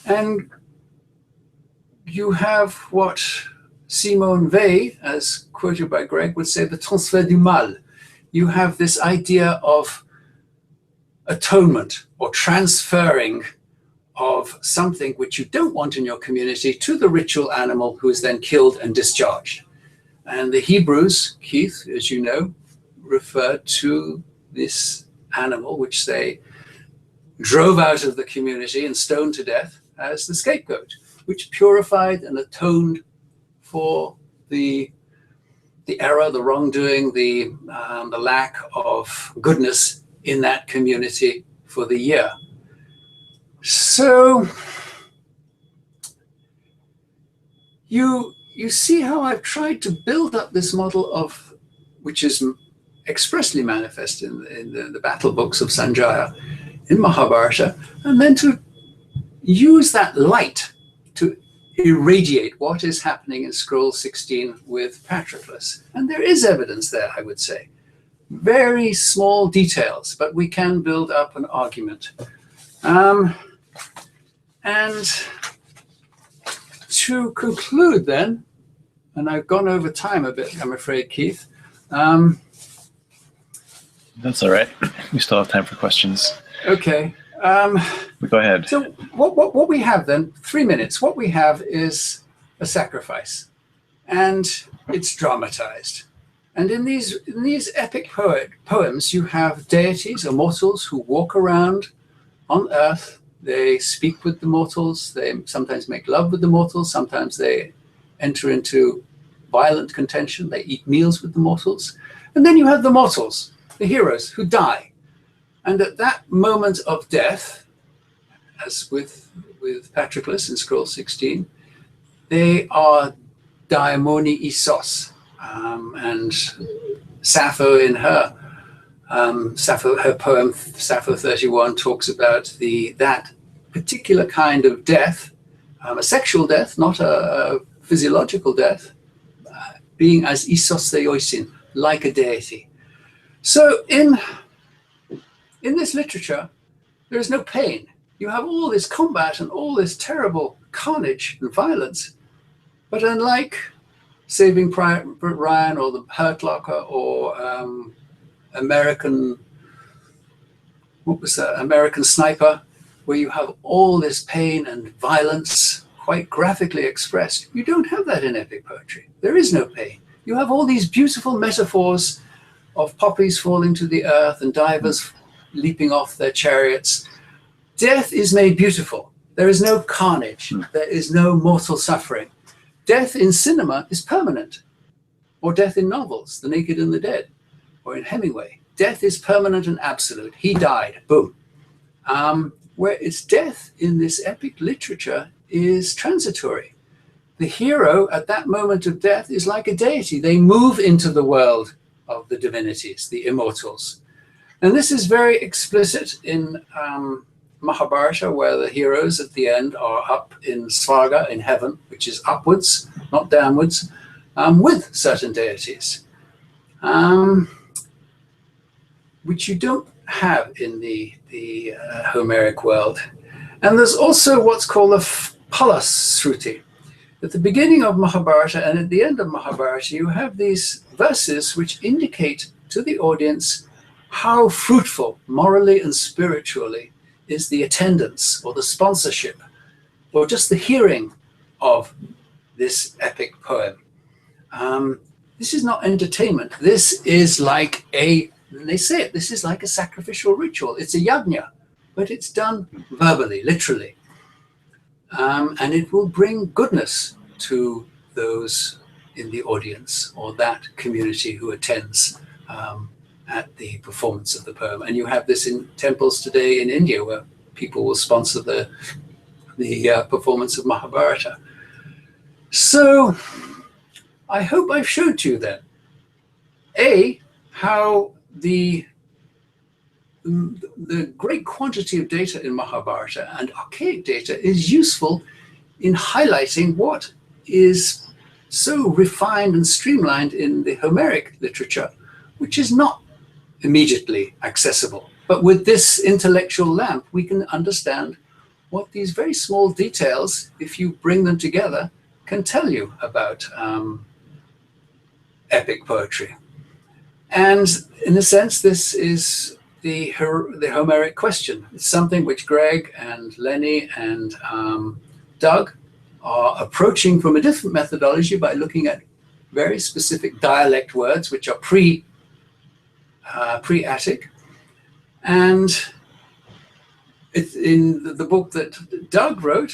And you have what Simone Weil, as quoted by Greg, would say the transfert du mal. You have this idea of atonement or transferring of something which you don't want in your community to the ritual animal who is then killed and discharged. And the Hebrews, Keith, as you know, referred to this animal which they drove out of the community and stoned to death as the scapegoat, which purified and atoned for the error, the wrongdoing, the lack of goodness in that community for the year. So you see how I've tried to build up this model of, which is expressly manifest in the battle books of Sanjaya in Mahabharata, and then to use that light to irradiate what is happening in scroll 16 with Patroclus. And there is evidence there, I would say. Very small details, but we can build up an argument. And to conclude then, and I've gone over time a bit, I'm afraid, Keith. That's all right. We still have time for questions. Okay. Go ahead. So what we have then, 3 minutes, what we have is a sacrifice, and it's dramatized. And in these epic poems, you have deities or mortals who walk around on earth. They speak with the mortals. They sometimes make love with the mortals. Sometimes they enter into violent contention. They eat meals with the mortals. And then you have the mortals, the heroes who die. And at that moment of death, as with Patroclus in scroll 16, they are daimoni isos. And Sappho in her poem Sappho 31 talks about that particular kind of death, a sexual death, not a physiological death, being as isos theoisin, like a deity. So in this literature, there is no pain. You have all this combat and all this terrible carnage and violence, but unlike Saving Private Ryan or The Hurt Locker or American Sniper, where you have all this pain and violence quite graphically expressed, you don't have that in epic poetry. There is no pain. You have all these beautiful metaphors of poppies falling to the earth and divers leaping off their chariots. Death is made beautiful. There is no carnage. There is no mortal suffering. Death in cinema is permanent, or death in novels, The Naked and the Dead, or in Hemingway. Death is permanent and absolute. He died, boom. Where it's death in this epic literature is transitory. The hero at that moment of death is like a deity. They move into the world of the divinities, the immortals. And this is very explicit in Mahabharata, where the heroes at the end are up in Svarga, in heaven, which is upwards, not downwards, with certain deities, which you don't have in the Homeric world. And there's also what's called a Palasruti. At the beginning of Mahabharata and at the end of Mahabharata, you have these verses which indicate to the audience how fruitful, morally and spiritually, is the attendance or the sponsorship or just the hearing of this epic poem. This is not entertainment. This is like they say it, this is like a sacrificial ritual. It's a yajna, but it's done verbally, literally. And it will bring goodness to those in the audience or that community who attends at the performance of the poem. And you have this in temples today in India, where people will sponsor the performance of Mahabharata. So I hope I've showed you then, how the great quantity of data in Mahabharata and archaic data is useful in highlighting what is so refined and streamlined in the Homeric literature, which is not immediately accessible. But with this intellectual lamp, we can understand what these very small details, if you bring them together, can tell you about epic poetry. And in a sense, this is the Homeric question. It's something which Greg and Lenny and Doug are approaching from a different methodology by looking at very specific dialect words, which are pre-Attic. And it's in the book that Doug wrote,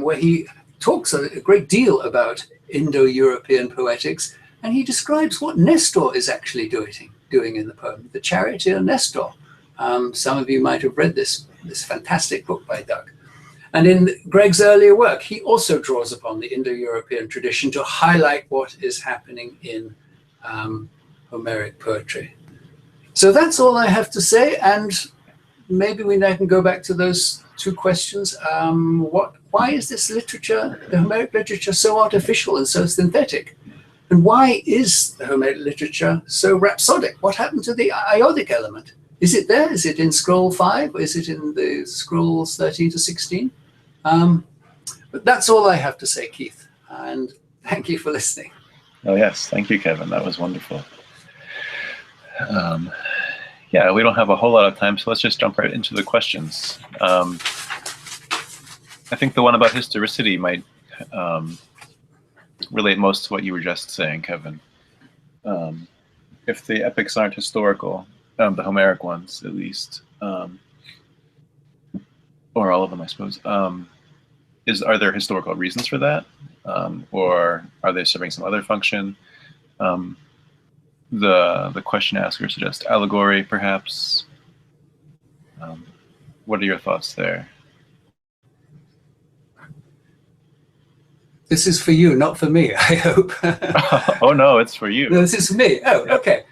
where he talks a great deal about Indo-European poetics, and he describes what Nestor is actually doing in the poem, the charioteer Nestor. Some of you might have read this fantastic book by Doug. And in Greg's earlier work, he also draws upon the Indo-European tradition to highlight what is happening in Homeric poetry. So that's all I have to say, and maybe we now can go back to those two questions. Why is this literature, the Homeric literature, so artificial and so synthetic? And why is the Homeric literature so rhapsodic? What happened to the iodic element? Is it there? Is it in scroll 5? Or is it in the scrolls 13 to 16? But that's all I have to say, Keith. And thank you for listening. Oh, yes. Thank you, Kevin. That was wonderful. Yeah, we don't have a whole lot of time, so let's just jump right into the questions. I think the one about historicity might relate most to what you were just saying, Kevin. If the epics aren't historical, the Homeric ones at least, or all of them, I suppose, are there historical reasons for that? Or are they serving some other function? The question asker suggests allegory, perhaps. What are your thoughts there? This is for you, not for me, I hope. Oh, no, it's for you. No, this is for me. Oh, okay.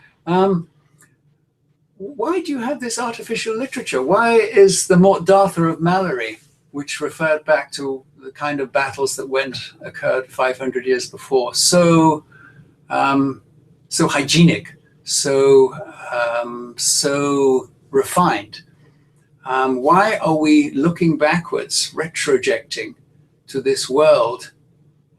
Why do you have this artificial literature? Why is the Mort d'Arthur of Mallory, which referred back to the kind of battles that occurred 500 years before, so hygienic, so refined? Why are we looking backwards, retrojecting to this world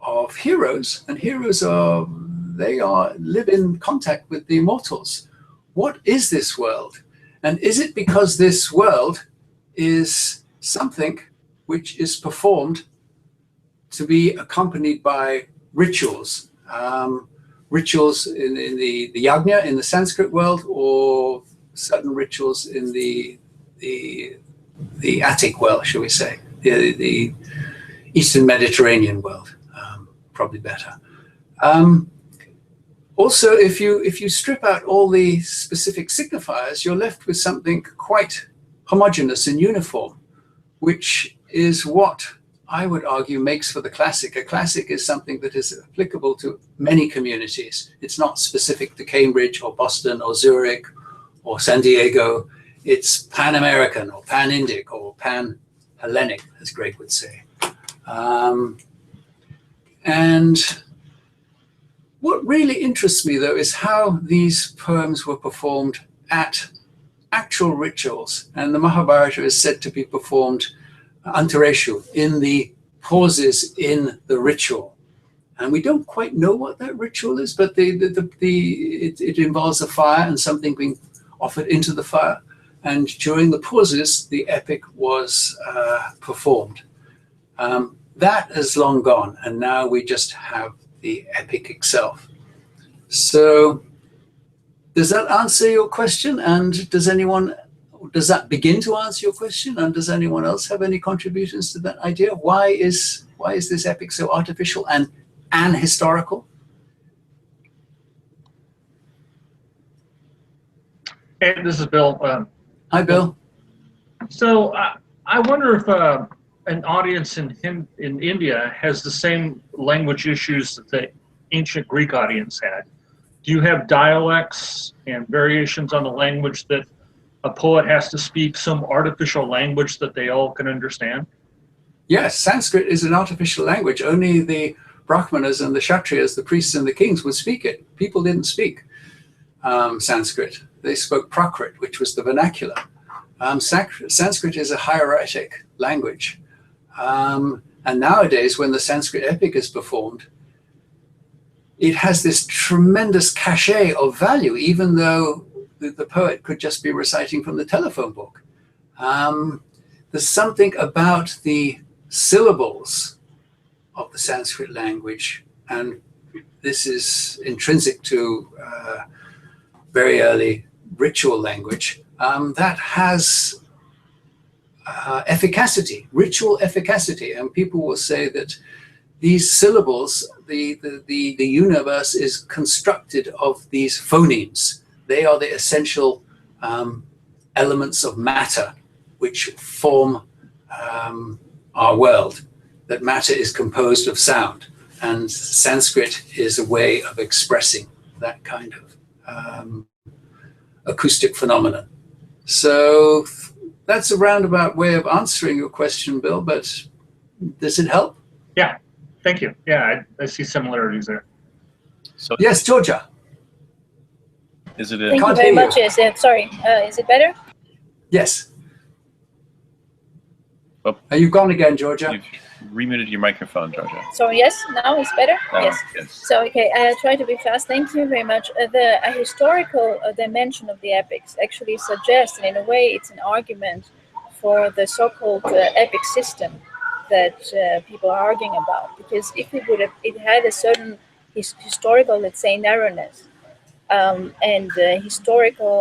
of heroes? And heroes live in contact with the immortals. What is this world? And is it because this world is something which is performed to be accompanied by rituals? Rituals in the yajna in the Sanskrit world, or certain rituals in the Attic world, shall we say, the Eastern Mediterranean world, probably better. Also, if you strip out all the specific signifiers, you're left with something quite homogeneous and uniform, which is what I would argue makes for the classic. A classic is something that is applicable to many communities. It's not specific to Cambridge or Boston or Zurich or San Diego. It's Pan-American or Pan-Indic or Pan-Hellenic, as Greg would say. And what really interests me, though, is how these poems were performed at actual rituals. And the Mahabharata is said to be performed antareshu, in the pauses in the ritual. And we don't quite know what that ritual is, but it involves a fire and something being offered into the fire. And during the pauses, the epic was performed. That has long gone, and now we just have the epic itself. So does that answer your question? And does that begin to answer your question? And does anyone else have any contributions to that idea? Why is this epic so artificial and historical? Hey, this is Bill. Hi, Bill. So I wonder if an audience in India has the same language issues that the ancient Greek audience had. Do you have dialects and variations on the language that a poet has to speak some artificial language that they all can understand? Yes, Sanskrit is an artificial language. Only the Brahmanas and the Kshatriyas, the priests and the kings, would speak it. People didn't speak Sanskrit. They spoke Prakrit, which was the vernacular. Sanskrit is a hieratic language. And nowadays, when the Sanskrit epic is performed, it has this tremendous cachet of value, even though the poet could just be reciting from the telephone book. There's something about the syllables of the Sanskrit language, and this is intrinsic to very early ritual language, that has efficacy, ritual efficacy. And people will say that these syllables, the universe is constructed of these phonemes. They are the essential elements of matter which form our world, that matter is composed of sound. And Sanskrit is a way of expressing that kind of acoustic phenomenon. So that's a roundabout way of answering your question, Bill, but does it help? Yeah, thank you. Yeah, I see similarities there. So yes, Georgia. Is it Thank you very much. Yes, sorry. Is it better? Yes. Oh. Are you gone again, Georgia? You've remuted your microphone, Georgia. So yes, now it's better? Yes. So, okay, I'll try to be fast. Thank you very much. The historical dimension of the epics actually suggests, and in a way it's an argument for the so-called epic system that people are arguing about. Because if it had a certain historical, let's say, narrowness, and historical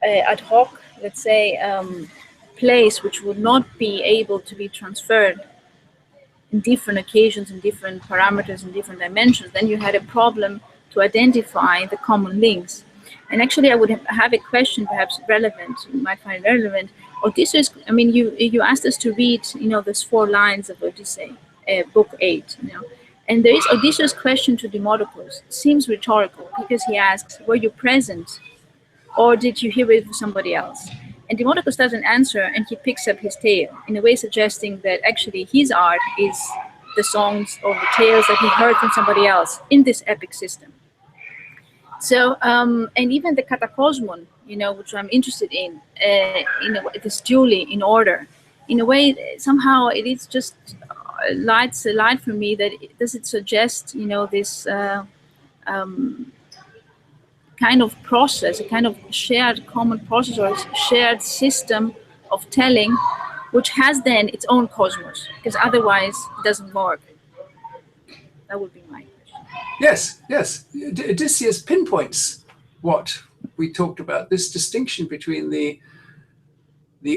ad hoc, let's say, place which would not be able to be transferred in different occasions, in different parameters, in different dimensions, then you had a problem to identify the common links. And actually, I would have a question, perhaps relevant, you might find relevant. Odysseus, I mean, you asked us to read, those 4 lines of Odyssey, book 8, And there is Odysseus' question to Demodocus. It seems rhetorical because he asks, were you present or did you hear it from somebody else? And Demodocus doesn't answer, and he picks up his tale, in a way suggesting that actually his art is the songs or the tales that he heard from somebody else in this epic system. So, and even the Catacosmon, which I'm interested in this duly in order. In a way, somehow it is just lights a light for me that does it suggest, this kind of process, a kind of shared common process or shared system of telling, which has then its own cosmos, because otherwise it doesn't work. That would be my question. Yes. Odysseus pinpoints what we talked about, this distinction between the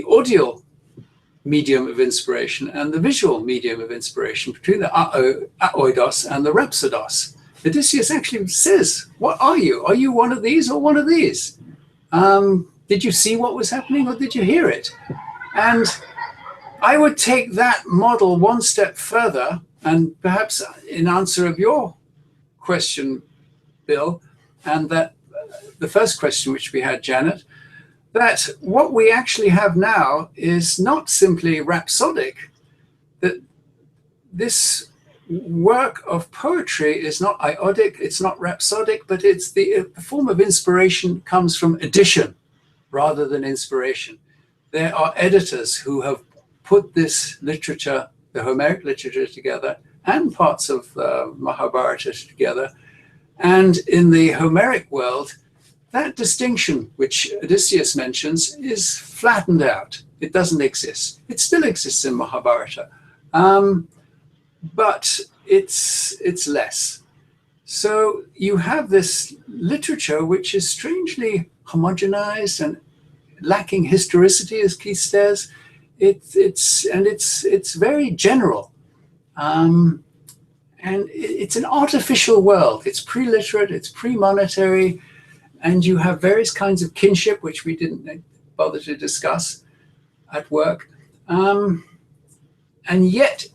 audio medium of inspiration and the visual medium of inspiration, between the aoidos and the rhapsodos. Odysseus actually says, what are you? Are you one of these or one of these? Did you see what was happening or did you hear it? And I would take that model one step further, and perhaps in answer of your question, Bill, and that the first question which we had, Janet, that what we actually have now is not simply rhapsodic, that this work of poetry is not iodic, it's not rhapsodic, but it's the form of inspiration comes from addition rather than inspiration. There are editors who have put this literature, the Homeric literature together, and parts of Mahabharata together. And in the Homeric world, that distinction which Odysseus mentions is flattened out. It doesn't exist. It still exists in Mahabharata. But it's less. So you have this literature which is strangely homogenized and lacking historicity, as Keith says. It's very general, and it's an artificial world. It's pre-literate, it's pre-monetary, and you have various kinds of kinship which we didn't bother to discuss at work, and yet.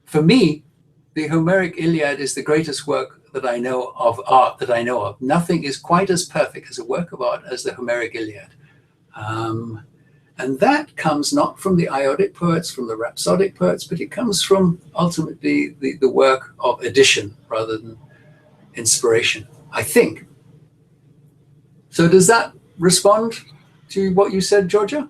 For me, the Homeric Iliad is the greatest work that I know of, art that I know of. Nothing is quite as perfect as a work of art as the Homeric Iliad. And that comes not from the iodic poets, from the rhapsodic poets, but it comes from ultimately the work of addition rather than inspiration, I think. So does that respond to what you said, Georgia?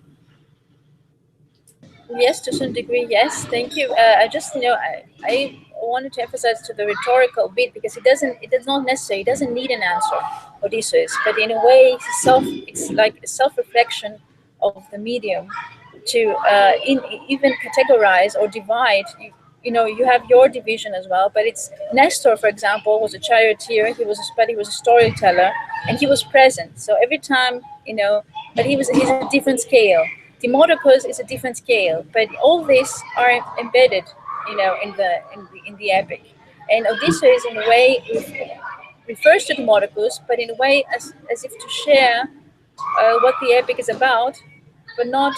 Yes, to some degree, yes. Thank you. I just, I wanted to emphasize to the rhetorical bit because it doesn't need an answer, Odysseus, but in a way, it's like a self-reflection of the medium to even categorize or divide. You have your division as well, but it's Nestor, for example, was a charioteer. He was a storyteller, and he was present. So every time, but he's a different scale. Demodocus is a different scale, but all these are embedded in the epic. And Odysseus, in a way, refers to Demodocus, but in a way as if to share what the epic is about, but not,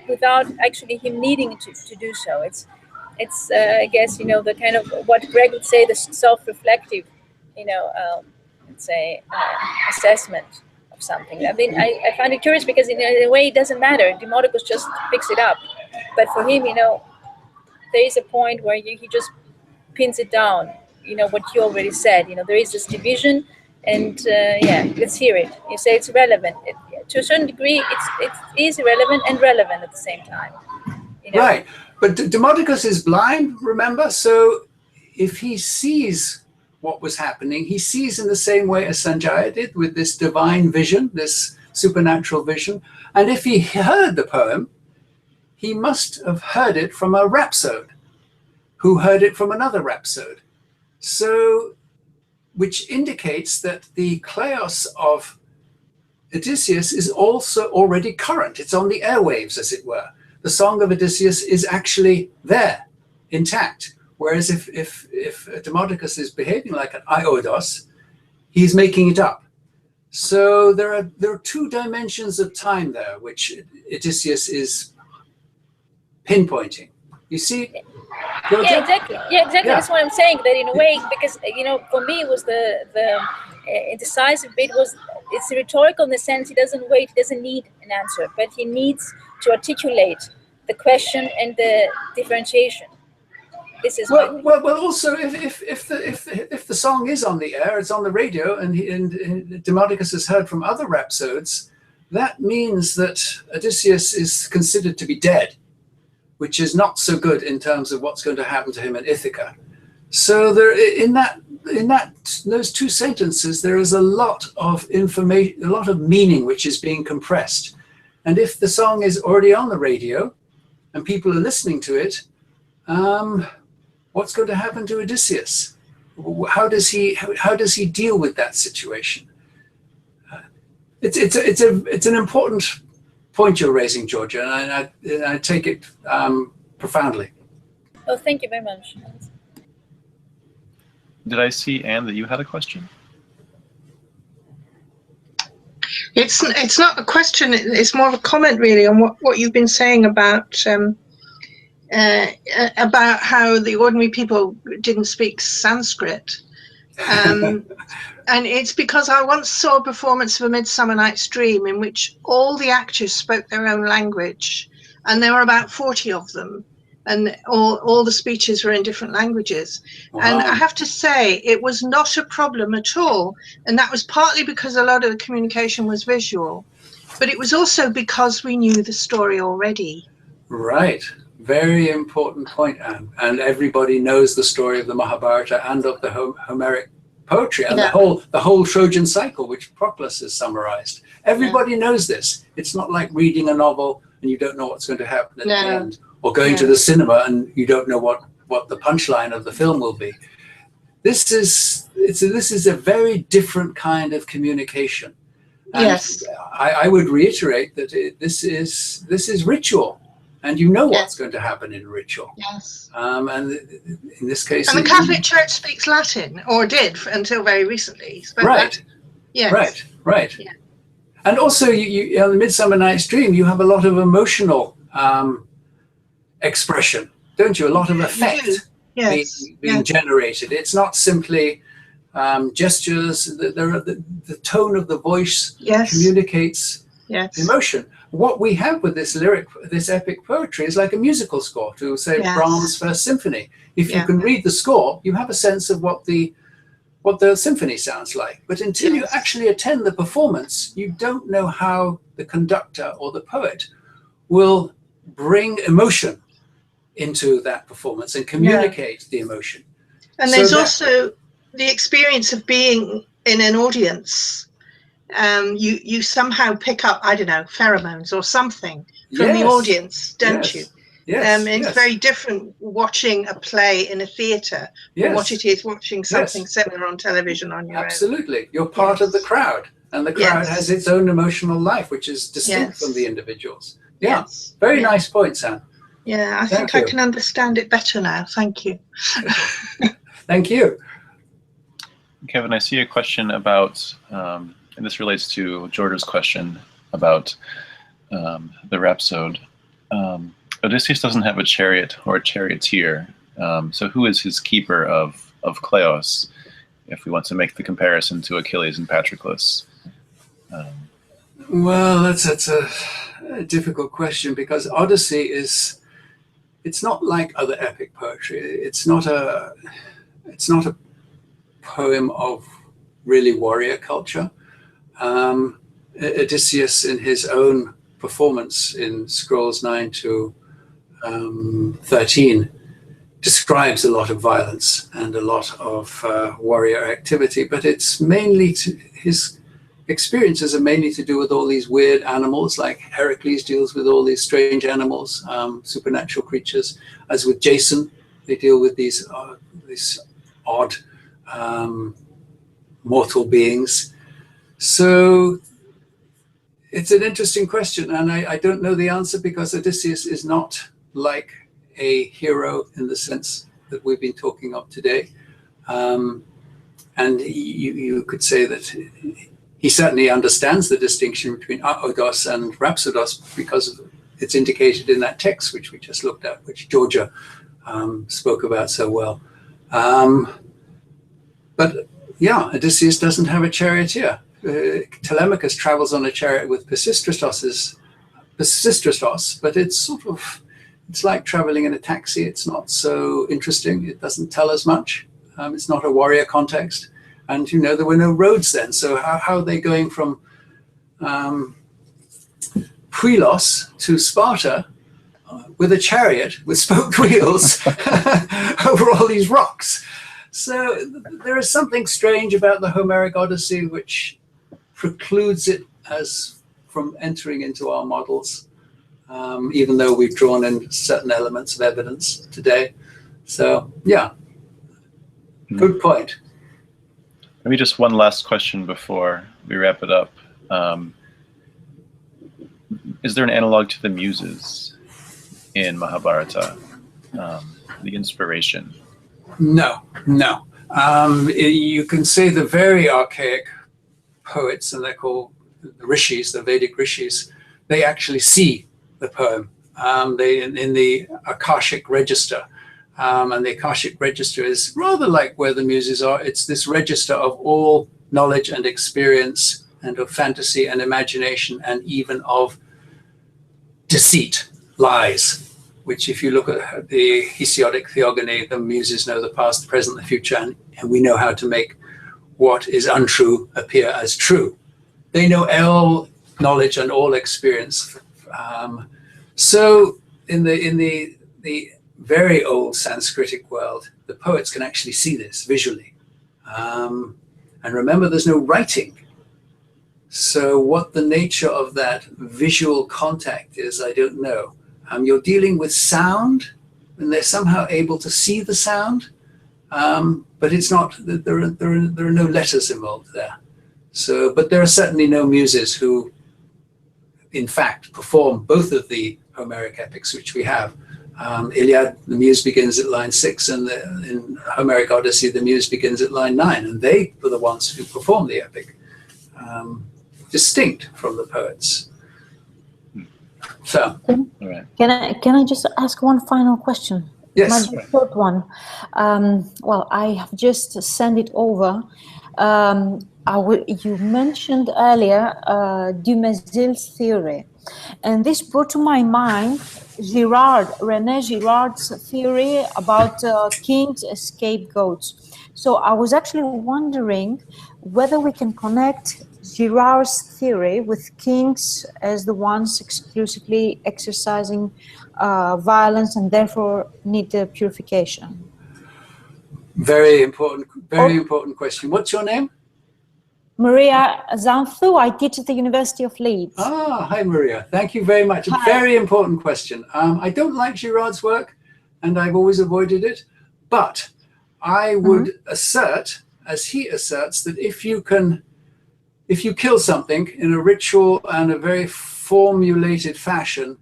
without actually him needing to do so. It's I guess, the kind of what Greg would say, the self-reflective, let's say, assessment of something. I mean, I find it curious because in a way it doesn't matter. Demodocus just picks it up, but for him, there is a point where he just pins it down. What you already said. There is this division, and let's hear it. You say it's relevant. To a certain degree, it is irrelevant and relevant at the same time. Right, but Demodocus is blind. Remember, so if he sees what was happening, he sees in the same way as Sanjaya did, with this divine vision, this supernatural vision. And if he heard the poem, he must have heard it from a rhapsode, who heard it from another rhapsode. So, which indicates that the kleos of Odysseus is also already current. It's on the airwaves, as it were. The song of Odysseus is actually there, intact. Whereas if Demodocus is behaving like an Iodos, he's making it up. So there are two dimensions of time there, which Odysseus is pinpointing. You see? Yeah, exactly. Yeah. That's what I'm saying. That in a way, because for me, it was the indecisive bit was, it's rhetorical in the sense he doesn't wait, he doesn't need an answer, but he needs to articulate the question and the differentiation. This is well. Also, if the song is on the air, it's on the radio, and Demodocus has heard from other rhapsodes, that means that Odysseus is considered to be dead, which is not so good in terms of what's going to happen to him in Ithaca. So there, in those two sentences, there is a lot of information, a lot of meaning which is being compressed. And if the song is already on the radio and people are listening to it, what's going to happen to Odysseus? How does he deal with that situation? It's an important point you're raising, Georgia, and I take it profoundly. Oh, thank you very much. Did I see, Anne, that you had a question? It's not a question. It's more of a comment, really, on what you've been saying about how the ordinary people didn't speak Sanskrit. And it's because I once saw a performance of A Midsummer Night's Dream in which all the actors spoke their own language, and there were about 40 of them, and all the speeches were in different languages. Wow. And I have to say, it was not a problem at all. And that was partly because a lot of the communication was visual, but it was also because we knew the story already. Right. Very important point, Anne. And everybody knows the story of the Mahabharata and of the Homeric poetry and the whole Trojan cycle, which Proclus has summarized. Everybody knows this. It's not like reading a novel and you don't know what's going to happen at the end, or going to the cinema and you don't know what the punchline of the film will be. This is a very different kind of communication. And yes, I would reiterate that this is ritual. And you know what's going to happen in ritual. Yes. And in this case... And the Catholic Church speaks Latin, or did until very recently. Right. Yes. Right. Yeah. And also, you on the Midsummer Night's Dream, you have a lot of emotional expression, don't you? A lot of effect being generated. It's not simply gestures. The tone of the voice communicates emotion. What we have with this epic poetry is like a musical score to, say, Brahms' First Symphony. If you can read the score, you have a sense of what the symphony sounds like. But until you actually attend the performance, you don't know how the conductor or the poet will bring emotion into that performance and communicate the emotion. And there's also the experience of being in an audience. You somehow pick up, I don't know, pheromones or something from the audience, don't you? Yes. It's very different watching a play in a theatre from what it is watching something similar on television on your own. Absolutely. You're part of the crowd, and the crowd has its own emotional life, which is distinct from the individuals. Yeah. Very nice point, Sam. Yeah, I think I can understand it better now. Thank you. Thank you. Kevin, I see a question about, and this relates to George's question about the rhapsode. Odysseus doesn't have a chariot or a charioteer, so who is his keeper of Kleos, if we want to make the comparison to Achilles and Patroclus? Well, that's a difficult question, because Odyssey it's not like other epic poetry. It's not a poem of really warrior culture. Odysseus, in his own performance in Scrolls 9 to 13, describes a lot of violence and a lot of warrior activity, but it's mainly his experiences are mainly to do with all these weird animals, like Heracles deals with all these strange animals, supernatural creatures. As with Jason, they deal with these odd mortal beings. So it's an interesting question, and I don't know the answer, because Odysseus is not like a hero in the sense that we've been talking of today. And you could say that he certainly understands the distinction between odos and rhapsodos, because it's indicated in that text which we just looked at, which Georgia spoke about so well. But yeah, Odysseus doesn't have a charioteer. Telemachus travels on a chariot with Pisistratos, but it's like traveling in a taxi. It's not so interesting. It doesn't tell us much. It's not a warrior context. And, there were no roads then. So how are they going from Pylos to Sparta with a chariot with spoked wheels over all these rocks? So there is something strange about the Homeric Odyssey which precludes it as from entering into our models, even though we've drawn in certain elements of evidence today. So, yeah, good point. Maybe just one last question before we wrap it up. Is there an analog to the Muses in Mahabharata, the inspiration? No. You can say the very archaic poets, and they're called the Rishis, the Vedic Rishis, they actually see the poem. They in the Akashic register. And the Akashic register is rather like where the Muses are. It's this register of all knowledge and experience, and of fantasy and imagination, and even of deceit, lies, which if you look at the Hesiotic theogony, the Muses know the past, the present, the future, and we know how to make what is untrue appear as true. They know all knowledge and all experience. So in the very old Sanskritic world, the poets can actually see this visually. And remember, there's no writing. So what the nature of that visual contact is, I don't know. You're dealing with sound, and they're somehow able to see the sound, but it's not, there are no letters involved there. So, but there are certainly no Muses who, in fact, perform both of the Homeric epics which we have. Iliad, the muse begins at line 6, and in Homeric Odyssey, the muse begins at line 9, and they were the ones who performed the epic, distinct from the poets. So, can I just ask one final question? Yes. My short one. Well, I have just sent it over. You mentioned earlier Dumézil's theory, and this brought to my mind René Girard's theory about kings as scapegoats. So I was actually wondering whether we can connect Girard's theory with kings as the ones exclusively exercising violence and therefore need purification. Very important question. What's your name? Maria Xanthu. I teach at the University of Leeds. Ah, hi Maria. Thank you very much. Hi. A very important question. I don't like Girard's work, and I've always avoided it. But I would assert, as he asserts, that if you kill something in a ritual and a very formulated fashion,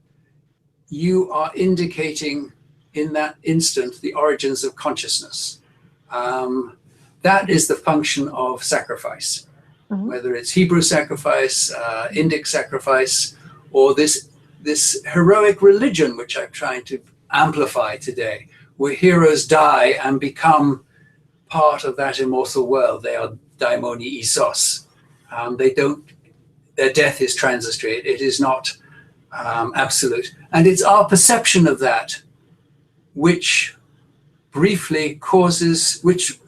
you are indicating in that instant the origins of consciousness. That is the function of sacrifice, whether it's Hebrew sacrifice, Indic sacrifice, or this heroic religion, which I'm trying to amplify today, where heroes die and become part of that immortal world. They are daimoni isos. Their death is transitory. It is not absolute. And it's our perception of that which briefly causes, which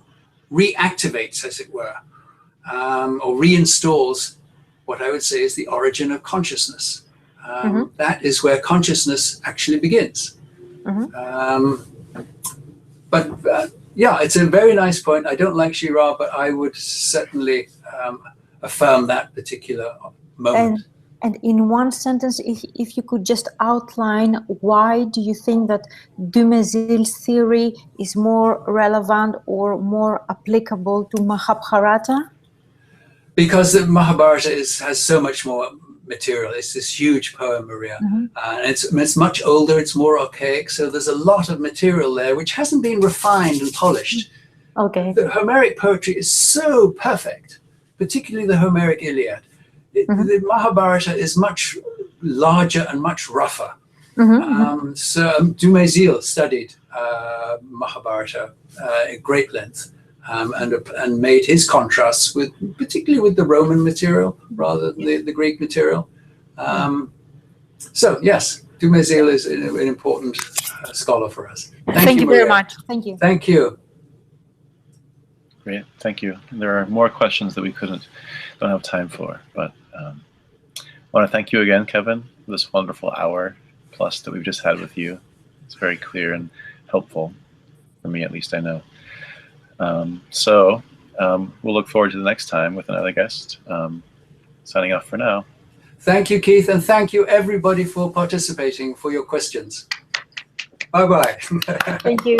reactivates, as it were, or reinstalls what I would say is the origin of consciousness. That is where consciousness actually begins. Yeah, it's a very nice point. I don't like Girard, but I would certainly affirm that particular moment. And in one sentence, if you could just outline, why do you think that Dumézil's theory is more relevant or more applicable to Mahabharata? Because the Mahabharata has so much more material. It's this huge poem, Maria. And it's much older, it's more archaic, so there's a lot of material there which hasn't been refined and polished. Okay. The Homeric poetry is so perfect, particularly the Homeric Iliad. The Mahabharata is much larger and much rougher. So Dumézil studied Mahabharata at great length. And made his contrasts particularly with the Roman material rather than the Greek material. So yes, Dumézil is an important scholar for us. Thank you very much. Thank you. Thank you. Great, thank you. There are more questions that we don't have time for, but I want to thank you again, Kevin, for this wonderful hour plus that we've just had with you. It's very clear and helpful, for me at least, I know. We'll look forward to the next time with another guest. Signing off for now. Thank you, Keith, and thank you everybody for participating, for your questions. Bye-bye. Thank you.